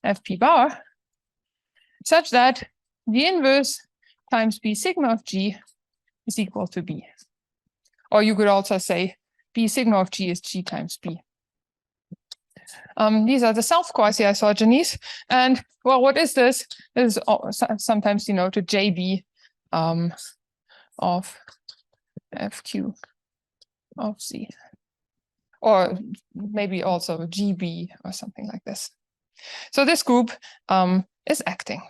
FP bar, such that the inverse times B sigma of G is equal to B. Or you could also say B sigma of G is G times B. These are the self-quasi-isogenies. And well, what is this? This is sometimes denoted JB of FQ of Z. Or maybe also GB or something like this. So this group is acting.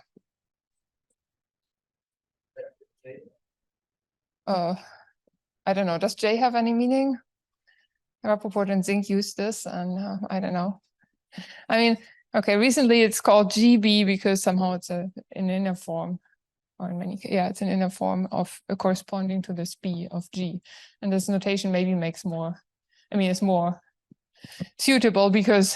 I don't know, does J have any meaning? Rappaport and Zink use this, and I don't know. I mean, okay, recently it's called GB because somehow it's an inner form, or in many cases, yeah, it's an inner form of corresponding to this B of G. And this notation maybe makes more, I mean, it's more suitable because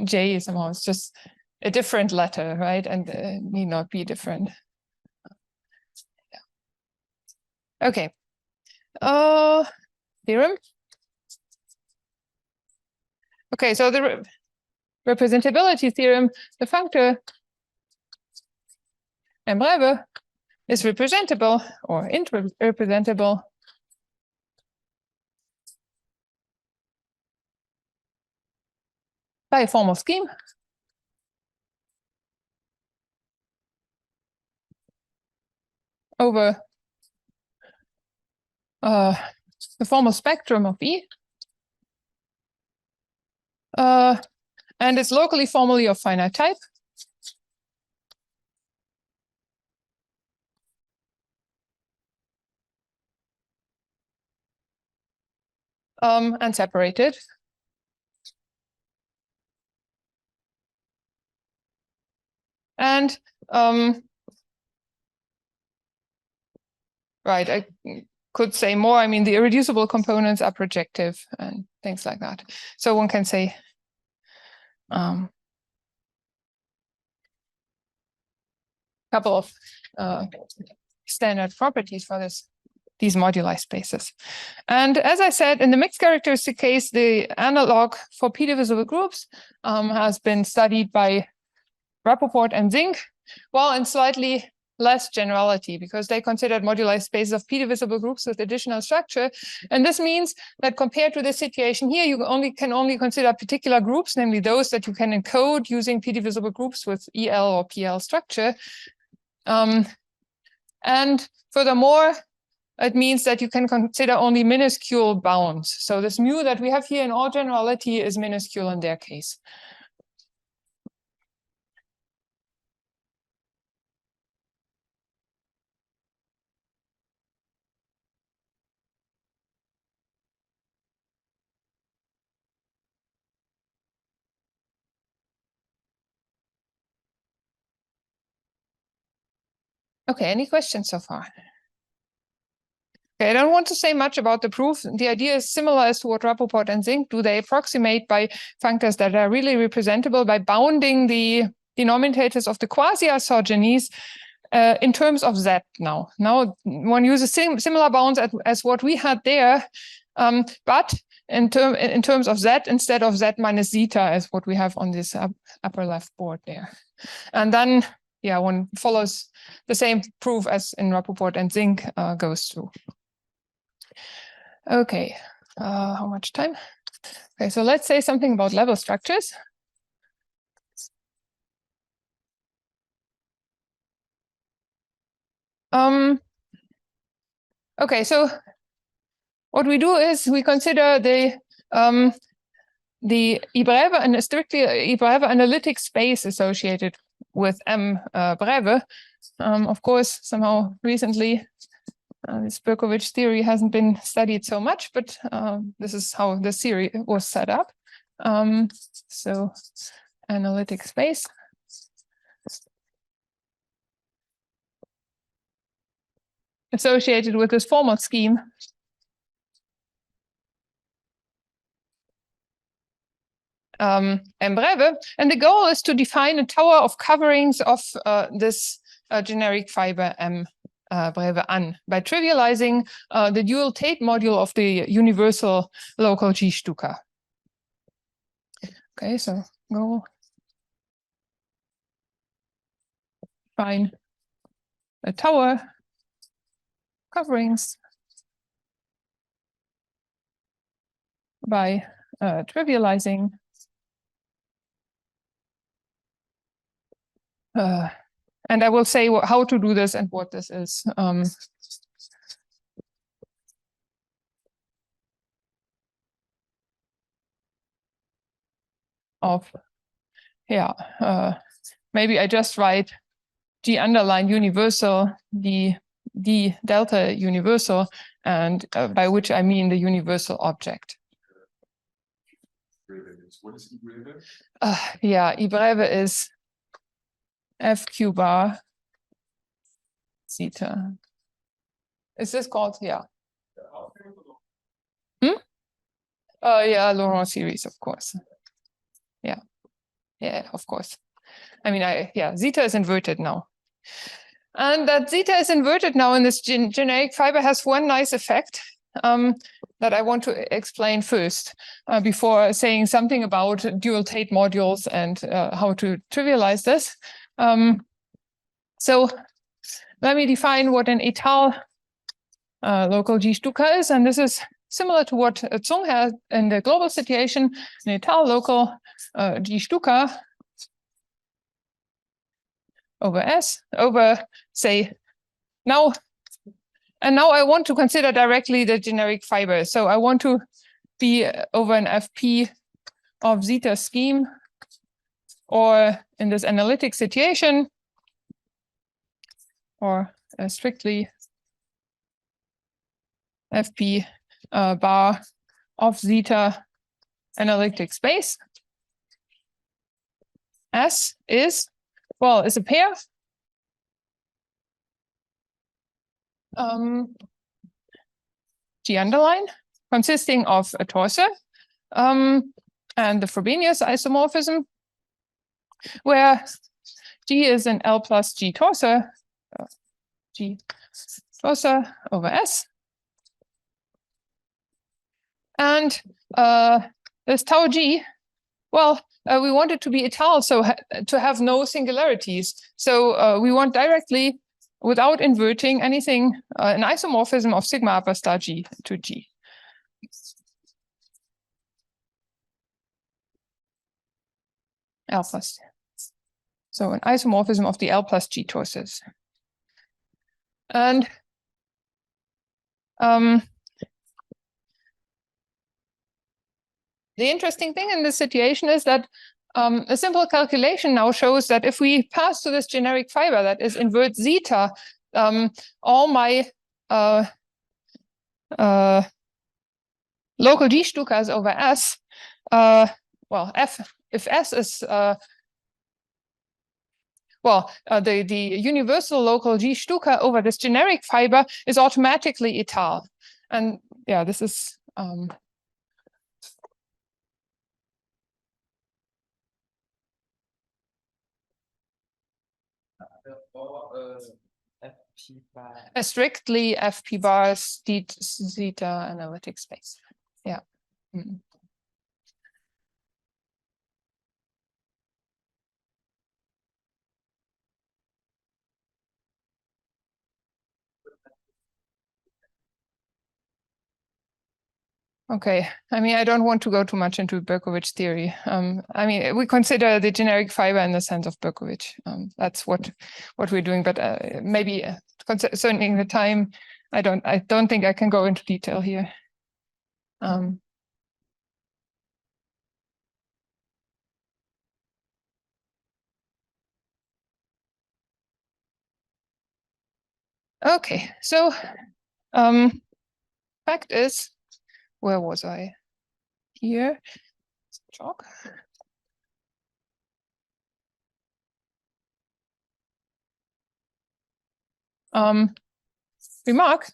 J is somehow it's just a different letter, right? And need not be different. Yeah. Okay. Theorem. Okay, so the representability theorem, the functor M breve is representable or representable by a formal scheme over the formal spectrum of E, and it's locally formally of finite type. And separated. And right, I could say more. I mean, the irreducible components are projective and things like that. So one can say couple of standard properties for these moduli spaces. And as I said, in the mixed characteristic case, the analog for p-divisible groups has been studied by Rappaport and Zink, well, in slightly less generality because they considered moduli spaces of p-divisible groups with additional structure. And this means that compared to this situation here, you can only consider particular groups, namely those that you can encode using p-divisible groups with EL or PL structure. And furthermore, it means that you can consider only minuscule bounds. So this mu that we have here in all generality is minuscule in their case. Okay, any questions so far? Okay, I don't want to say much about the proof. The idea is similar as to what Rappaport and Zink do. They approximate by functors that are really representable by bounding the denominators of the quasi-isogenies in terms of Z now. Now one uses similar bounds as what we had there, but in terms of Z instead of Z minus zeta as what we have on this upper left board there. And then, yeah, one follows the same proof as in Rappaport and Zink goes through. Okay, how much time? Okay, so let's say something about level structures. Okay, so what we do is we consider the Breve and strictly Breve analytic space associated with M Breve. Of course, somehow recently, this Berkovich theory hasn't been studied so much, but this is how the theory was set up. So analytic space. Associated with this formal scheme. M Breve, and the goal is to define a tower of coverings of this generic fiber M Breve an by trivializing the dual Tate module of the universal local G Shtukas. Okay, so go find a tower coverings by trivializing and I will say how to do this and what this is. Maybe I just write G underline universal, D delta universal, and by which I mean the universal object. What is Ibreve? Yeah, Ibreve is FQ bar zeta. Is this called? Yeah. Yeah, Laurent series, of course. Yeah. Yeah, of course. I mean, zeta is inverted now. And that zeta is inverted now in this generic fiber has one nice effect that I want to explain first before saying something about dual Tate modules and how to trivialize this. So let me define what an étal local G Shtukas is, and this is similar to what Zung had in the global situation, an étal local G Shtukas over S over, say, now I want to consider directly the generic fiber. So I want to be over an FP of zeta scheme, or in this analytic situation, or strictly FP bar of zeta analytic space. S is a pair. G underline consisting of a torso and the Frobenius isomorphism, where G is an L plus G torso, G torso over S. And this tau G, we want it to be étal, so to have no singularities. So we want directly without inverting anything, an isomorphism of sigma upper star G to G. L plus. So an isomorphism of the L plus G torus. And the interesting thing in this situation is that a simple calculation now shows that if we pass to this generic fiber that is invert zeta, all my local G Shtukas over S, well, if S is the universal local G Shtuka over this generic fiber is automatically étale. And yeah, this is FP bar. a strictly FP bar zeta analytic space. Yeah. Mm. Okay, I mean, I don't want to go too much into Berkovich theory. I mean, we consider the generic fiber in the sense of Berkovich. That's what we're doing, but maybe concerning the time, I don't think I can go into detail here. Okay, so fact is, where was I? Here. Chalk. Remark.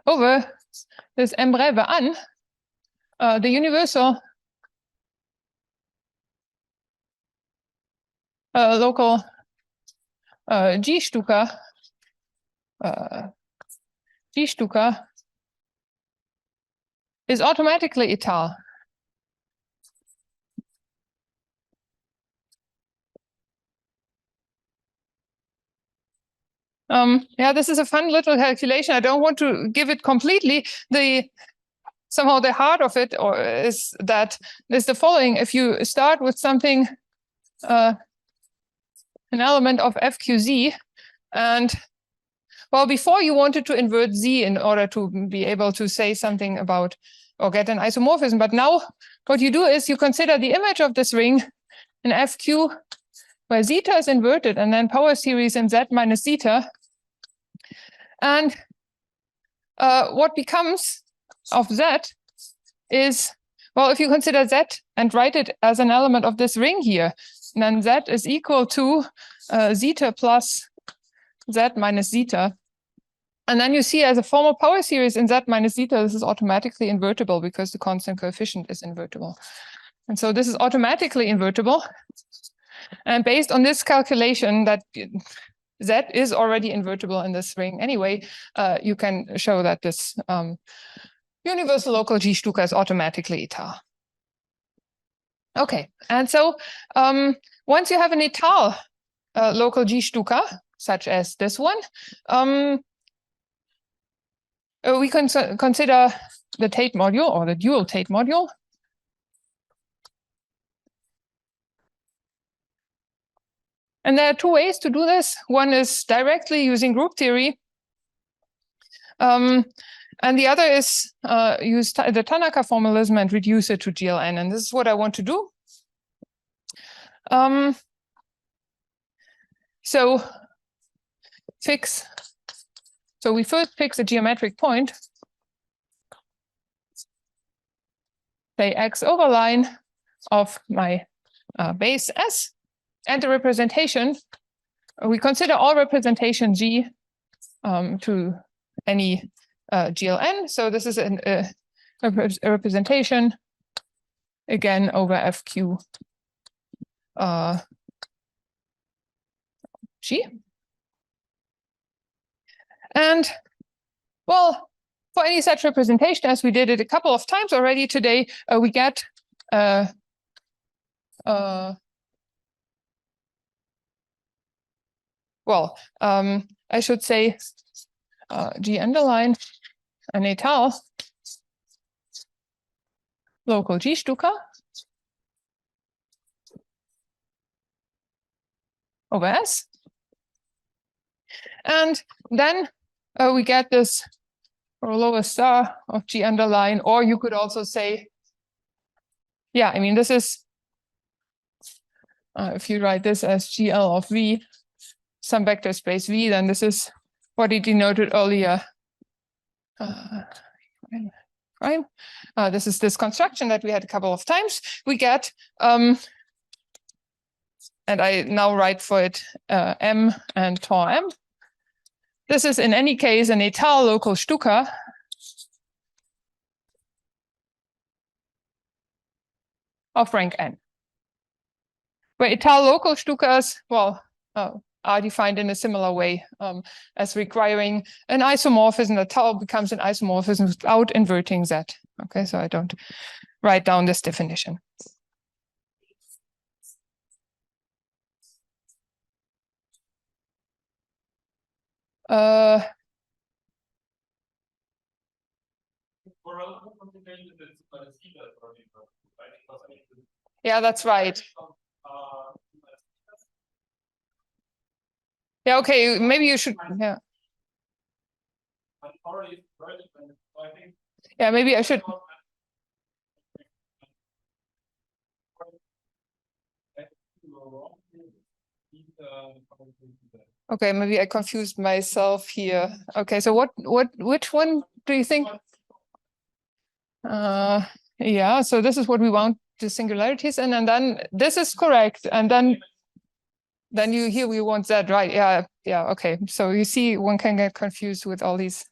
Over this M breve an, the universal local G Shtuka is automatically étale. Yeah, this is a fun little calculation. I don't want to give it completely. Somehow the heart of it is the following. If you start with something, an element of FQZ, and well, before you wanted to invert Z in order to be able to say something about or get an isomorphism, but now what you do is you consider the image of this ring in FQ where zeta is inverted and then power series in Z minus zeta. And what becomes of Z is, well, if you consider Z and write it as an element of this ring here, then Z is equal to zeta plus Z minus zeta. And then you see as a formal power series in Z minus zeta, this is automatically invertible because the constant coefficient is invertible. And so this is automatically invertible. And based on this calculation that Z is already invertible in this ring anyway, you can show that this universal local G Shtuka is automatically étale. Okay, and so once you have an étale local G Shtuka, such as this one, we can consider the Tate module or the dual Tate module. And there are two ways to do this. One is directly using group theory. And the other is use the Tanaka formalism and reduce it to GLN. And this is what I want to do. So we first fix a geometric point, say X overline of my base S, and the representation. We consider all representation G to any GLN. So this is a representation again over FQ G. And well, for any such representation, as we did it a couple of times already today, we get well, I should say G underline an étal local G Shtuka over S. And then we get this rollover star of G underline, or you could also say, yeah, I mean, this is, if you write this as GL of V, some vector space V, then this is what he denoted earlier. Right? This is this construction that we had a couple of times. We get, and I now write for it M and tau M. This is in any case an étal local Shtuka of rank n, where étal local Shtukas, well, are defined in a similar way as requiring an isomorphism. The tau becomes an isomorphism without inverting Z. Okay, so I don't write down this definition. Yeah, that's right. Yeah, okay, maybe you should, yeah. Yeah, maybe I should. Okay, maybe I confused myself here. Okay, so which one do you think? Yeah, so this is what we want the singularities in, and then this is correct, and then you here we want Z, right? Yeah, okay. So you see, one can get confused with all these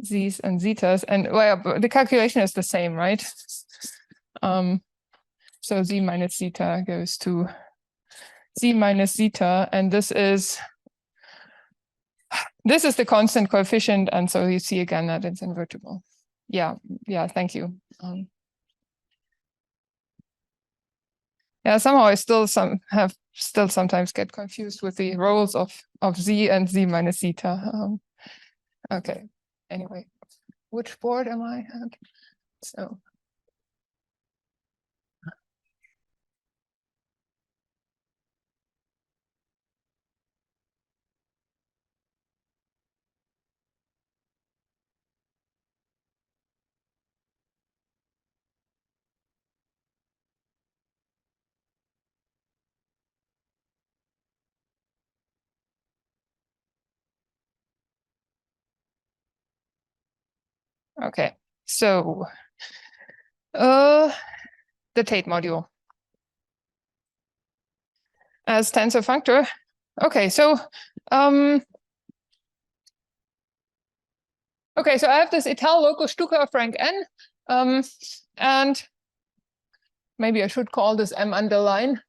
Z's and zetas, and well, the calculation is the same, right? So Z minus zeta goes to Z minus zeta, and this is the constant coefficient, and so you see again that it's invertible. Yeah, thank you. Yeah, somehow I still sometimes get confused with the roles of Z and Z minus zeta. Okay, anyway, which board am I at? So. Okay, so the Tate module as tensor functor. Okay, so okay, so I have this étal local Shtuka of rank n, and maybe I should call this M underline.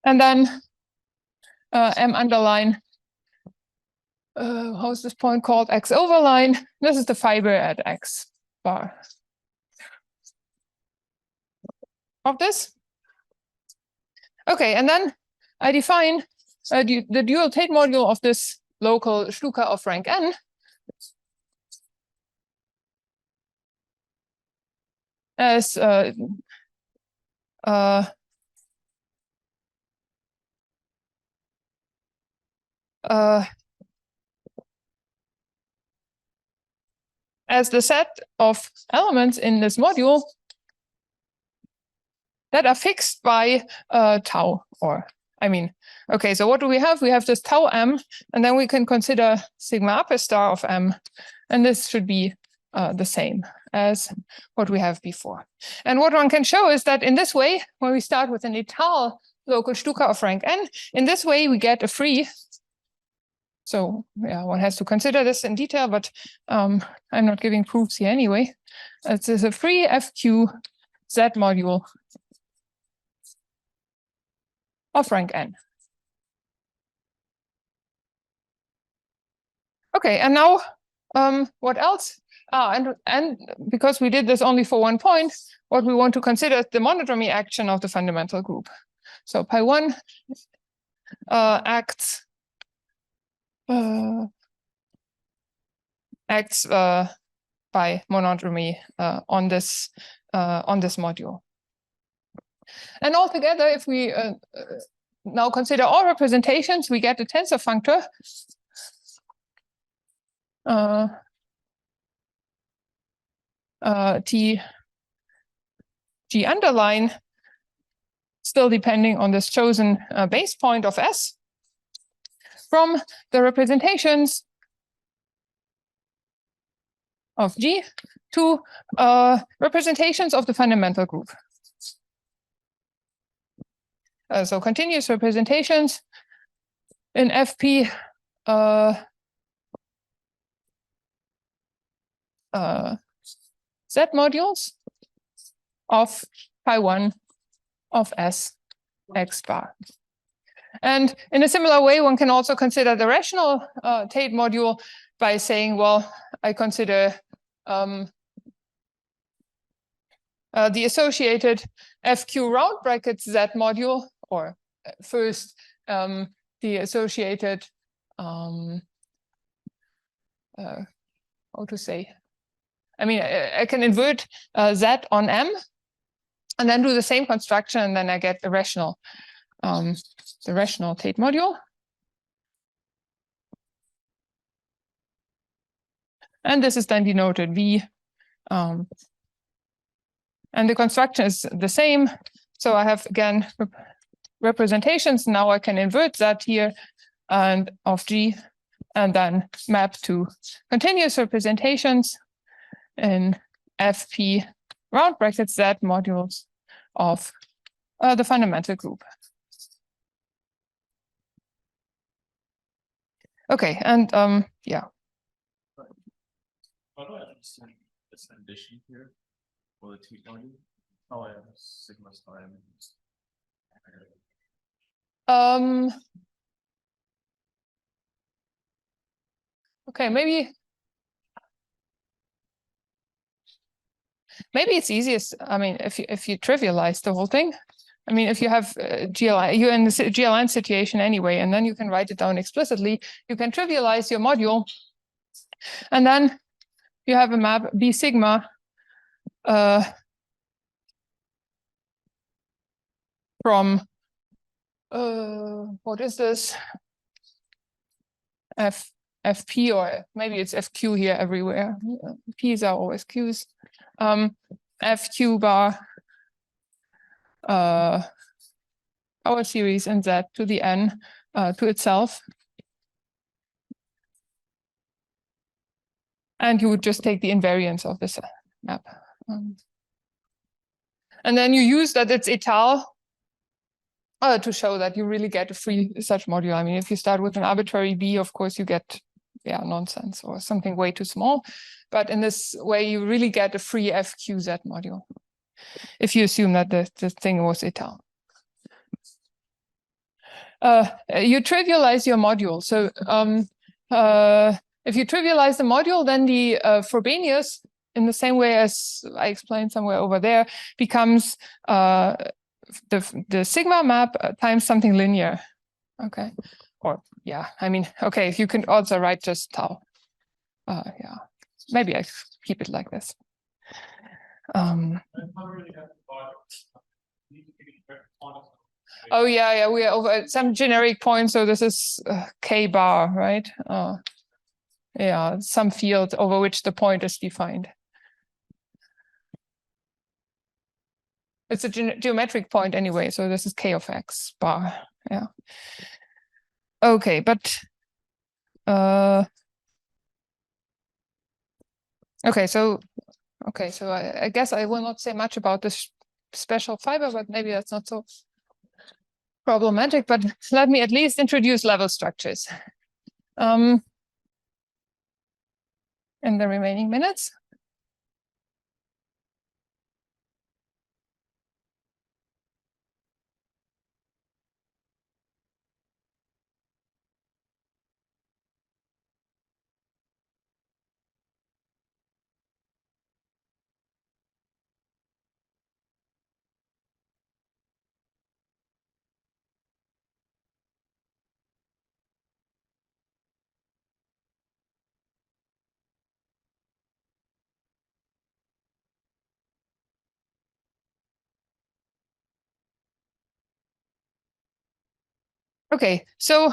And then M underline, how's this point called? X overline. This is the fiber at X bar of this. Okay, and then I define the dual Tate module of this local Shtuka of rank n as as the set of elements in this module that are fixed by tau, or I mean, okay, so what do we have? We have this tau m, and then we can consider sigma upper star of m, and this should be the same as what we have before. And what one can show is that in this way, when we start with an étal local Shtuka of rank n, in this way we get a free. So yeah, one has to consider this in detail, but I'm not giving proofs here anyway. It's a free FQ Z module of rank n. Okay, and now what else And because we did this only for one point, what we want to consider is the monodromy action of the fundamental group. So pi1 acts by monodromy on this module. And altogether, if we now consider all representations, we get a tensor functor T G underline, still depending on this chosen base point of S, from the representations of G to representations of the fundamental group. So continuous representations in FP Z modules of pi1 of S x bar. And in a similar way, one can also consider the rational Tate module by saying, well, I consider the associated FQ round brackets Z module, or first the associated, how to say, I mean, I can invert Z on M and then do the same construction, and then I get the rational Tate module. And this is then denoted V. And the construction is the same. So I have, again, representations. Now I can invert that here and of G, and then map to continuous representations in FP round brackets Z modules of the fundamental group. Okay, and yeah. How do I understand this addition here for the T value? Oh, I have sigma time. Okay, maybe it's easiest. I mean, if you trivialize the whole thing. I mean, if you have GLI, you're in the GLN situation anyway, and then you can write it down explicitly. You can trivialize your module, and then you have a map B sigma from what is this? FP, or maybe it's FQ here everywhere. P's are always Q's. FQ bar power series in Z to the N to itself. And you would just take the invariance of this map. And then you use that it's étal to show that you really get a free such module. I mean, if you start with an arbitrary B, of course, you get nonsense or something way too small. But in this way, you really get a free FQZ module if you assume that the thing was étal. You trivialize your module. So if you trivialize the module, then the Frobenius, in the same way as I explained somewhere over there, becomes the sigma map times something linear. Okay. Or yeah, I mean, okay, you can also write just tau. Yeah, maybe I keep it like this. Oh yeah, we are over at some generic point. So this is K bar, right? Yeah, some field over which the point is defined. It's a geometric point anyway, so this is K of X bar. Yeah. Okay, but okay, so I guess I will not say much about this special fiber, but maybe that's not so problematic. But let me at least introduce level structures in the remaining minutes. Okay, so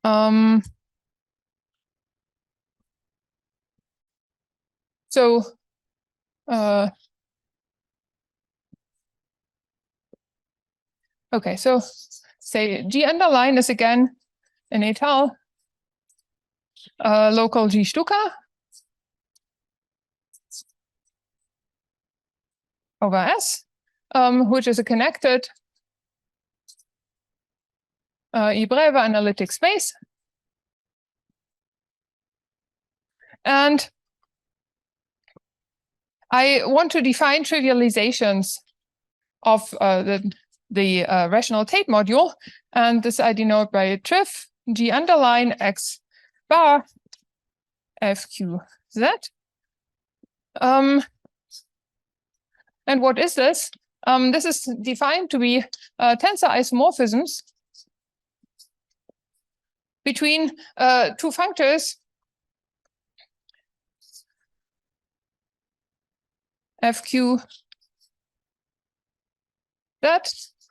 um, so okay, so say G underline is again an étal local G Shtuka over S, which is a connected E-breve analytic space. And I want to define trivializations of the rational Tate module. And this I denote by triv G underline X bar FQ Z. And what is this? This is defined to be tensor isomorphisms between two functors FQ Z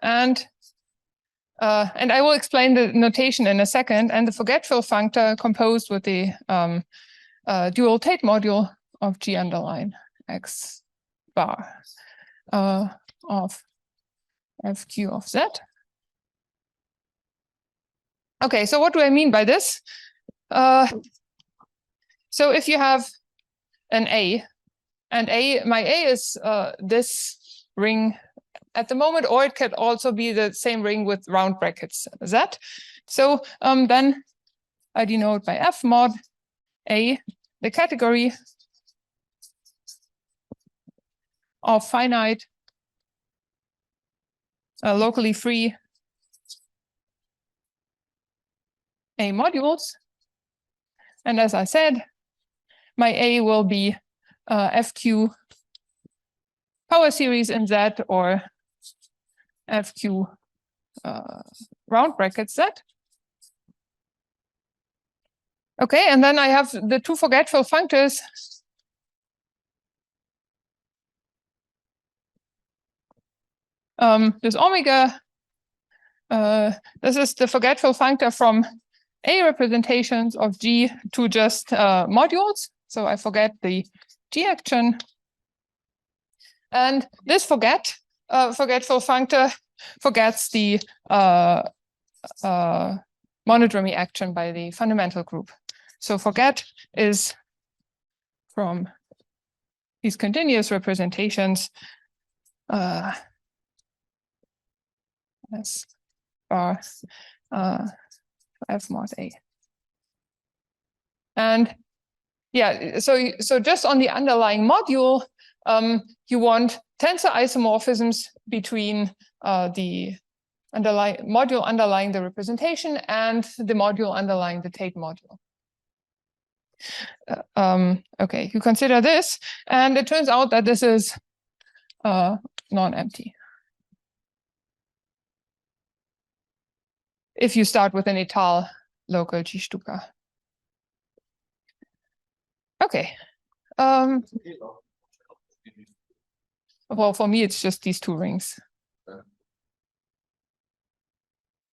and I will explain the notation in a second, and the forgetful functor composed with the dual Tate module of G underline X bar of FQ of Z. Okay, so what do I mean by this? So if you have an A, and my A is this ring at the moment, or it could also be the same ring with round brackets Z. So then I denote by F mod A, the category of finite locally free A modules. And as I said, my A will be FQ power series in Z or FQ round brackets Z. Okay, and then I have the two forgetful functors. This omega, this is the forgetful functor from A representations of G to just modules. So I forget the G action. And this forgetful functor forgets the monodromy action by the fundamental group. So forget is from these continuous representations S bar F mod A. And yeah, so just on the underlying module, you want tensor isomorphisms between the module underlying the representation and the module underlying the Tate module. Okay, you consider this, and it turns out that this is non-empty. If you start with an étal local G Shtuka. Okay. Well, for me, it's just these two rings.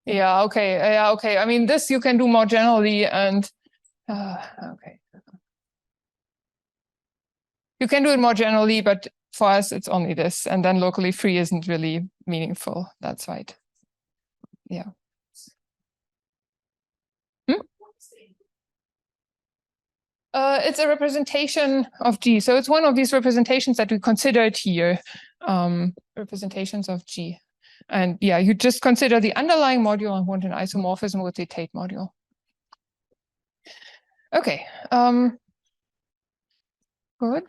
Yeah, okay. Yeah, okay. I mean, this you can do more generally, and okay. You can do it more generally, but for us, it's only this. And then locally free isn't really meaningful. That's right. Yeah. It's a representation of G. So it's one of these representations that we considered here, representations of G. And yeah, you just consider the underlying module and want an isomorphism with the Tate module. Okay. Good.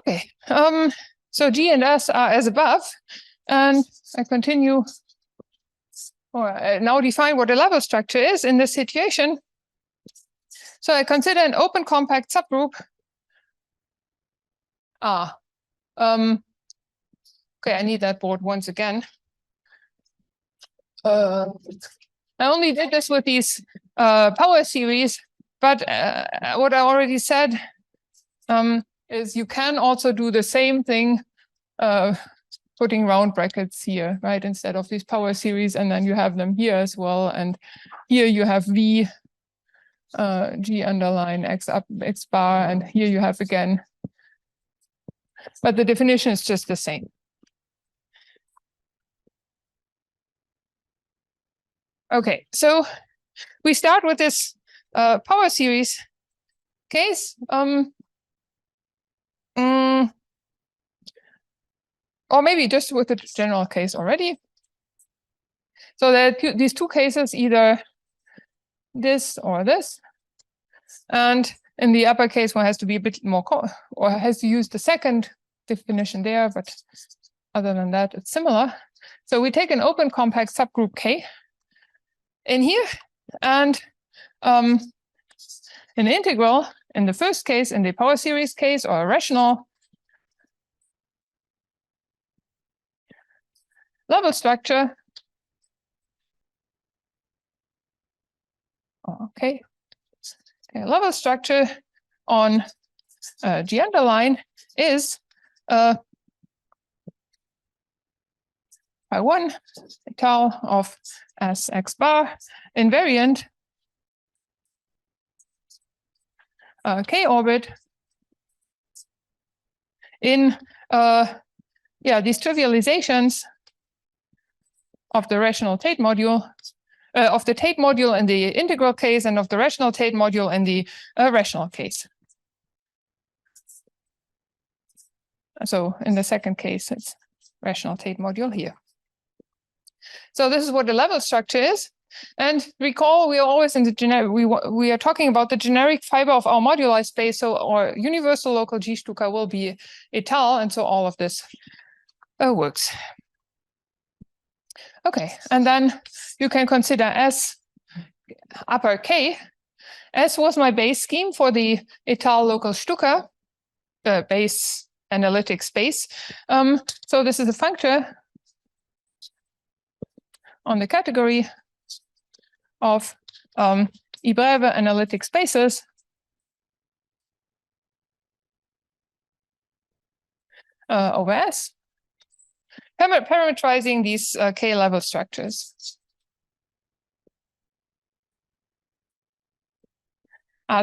Okay. So G and S are as above, and I continue, or I now define what a level structure is in this situation. So I consider an open compact subgroup R. Okay, I need that board once again. I only did this with these power series, but what I already said is you can also do the same thing, putting round brackets here, right, instead of these power series, and then you have them here as well. And here you have V, G underline X up, X bar, and here you have again. But the definition is just the same. Okay, so we start with this power series case. Or maybe just with the general case already. So there are these two cases, either this or this. And in the upper case, one has to be a bit more, or has to use the second definition there, but other than that, it's similar. So we take an open compact subgroup K in here, and an integral in the first case, in the power series case, or a rational level structure. Okay, level structure on G underline is by 1 tau of S X bar invariant K orbit in these trivializations of the rational Tate module, of the Tate module in the integral case and of the rational Tate module in the rational case. So in the second case, it's rational Tate module here. So this is what the level structure is. And recall, we are always in the generic, we are talking about the generic fiber of our moduli space. So our universal local G Shtuka will be etal. And so all of this works. Okay, and then you can consider S upper K. S was my base scheme for the etal local Shtuka, base analytic space. So this is a functor on the category of E-breve analytic spaces over S, parametrizing these K level structures.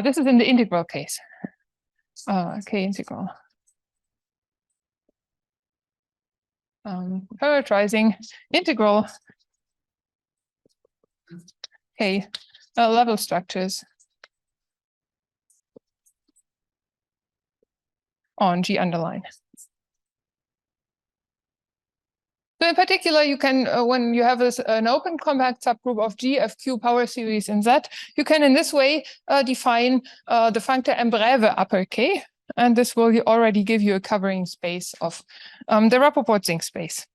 This is in the integral case. K integral. Parametrizing integral K level structures on G underline. So in particular, you can, when you have an open compact subgroup of G, F, Q power series in Z, you can in this way define the functor M-breve upper K, and this will already give you a covering space of the Rappaport zinc space.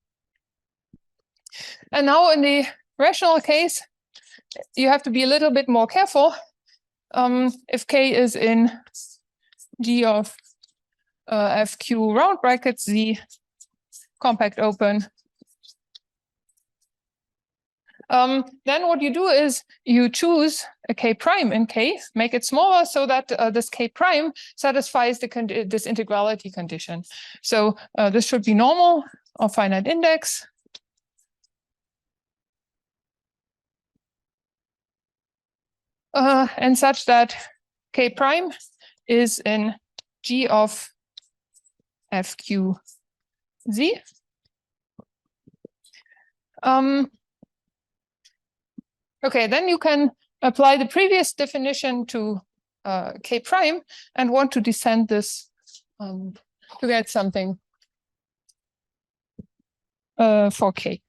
And now in the rational case, you have to be a little bit more careful. If K is in G of FQ round brackets, Z compact open, then what you do is you choose a K prime in K, make it smaller so that this K prime satisfies this integrality condition. So this should be normal or finite index. And such that K prime is in G of FQ Z. Okay, then you can apply the previous definition to K prime and want to descend this to get something for K.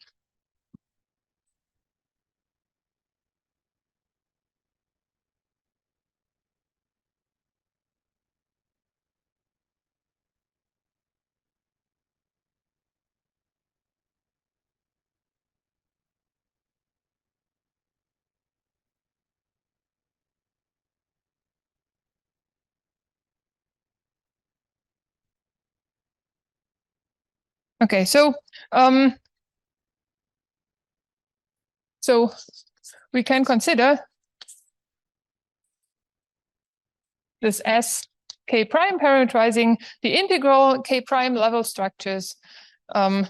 Okay, so we can consider this S K prime parameterizing the integral K prime level structures on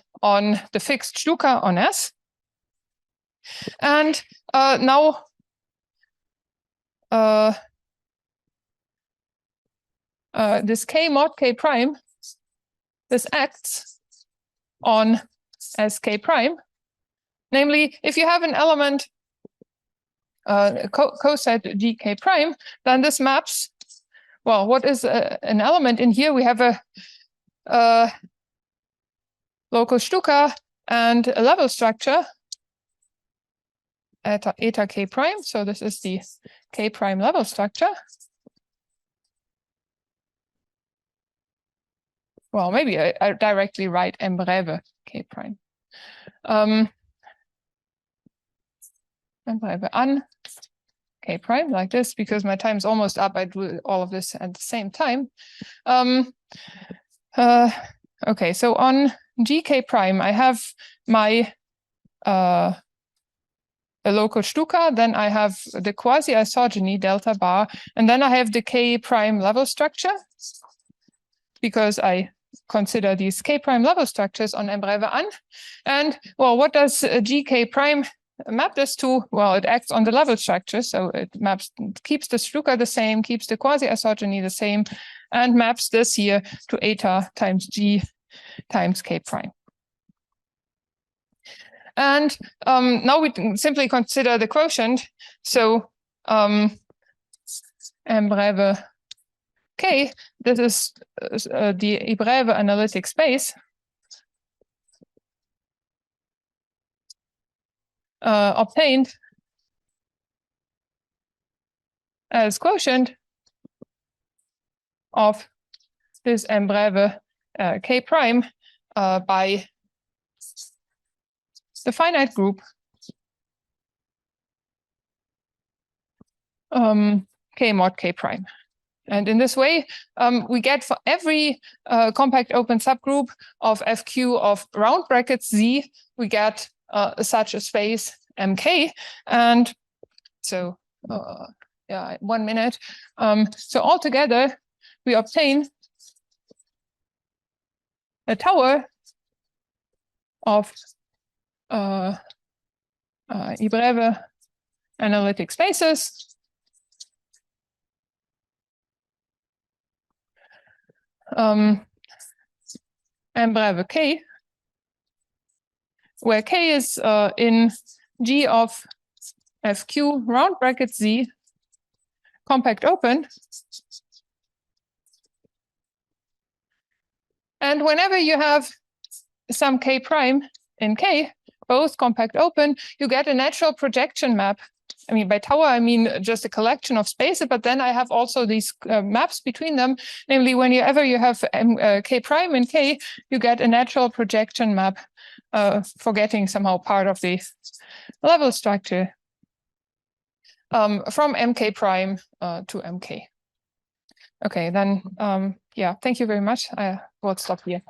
the fixed Shtukas on S. And now this K mod K prime, this acts on Sk prime. Namely, if you have an element coset Gk prime, then this maps, well, what is an element in here? We have a local Shtukas and a level structure at eta K prime. So this is the K prime level structure. Well, maybe I directly write M breve K prime. M breve an K prime like this, because my time is almost up. I do all of this at the same time. Okay, so on GK prime, I have my a local Shtukas, then I have the quasi-isogeny delta bar, and then I have the K prime level structure, because I consider these K prime level structures on M breve an. And well, what does GK prime map this to? Well, it acts on the level structure, so it keeps the Shtukas the same, keeps the quasi-isogeny the same, and maps this here to eta times G times K prime. And now we can simply consider the quotient. So M breve K, this is the breve analytic space obtained as quotient of this M breve K prime by the finite group K mod K prime. And in this way, we get for every compact open subgroup of FQ of round brackets Z, we get such a space MK. And so, yeah, 1 minute. So altogether, we obtain a tower of breve analytic spaces M breve K, where K is in G of FQ round bracket Z compact open. And whenever you have some K prime in K, both compact open, you get a natural projection map. I mean, by tower, I mean just a collection of spaces, but then I have also these maps between them. Namely, whenever you have K prime in K, you get a natural projection map, forgetting somehow part of the level structure from MK prime to MK. Okay, then, yeah, thank you very much. I will stop here.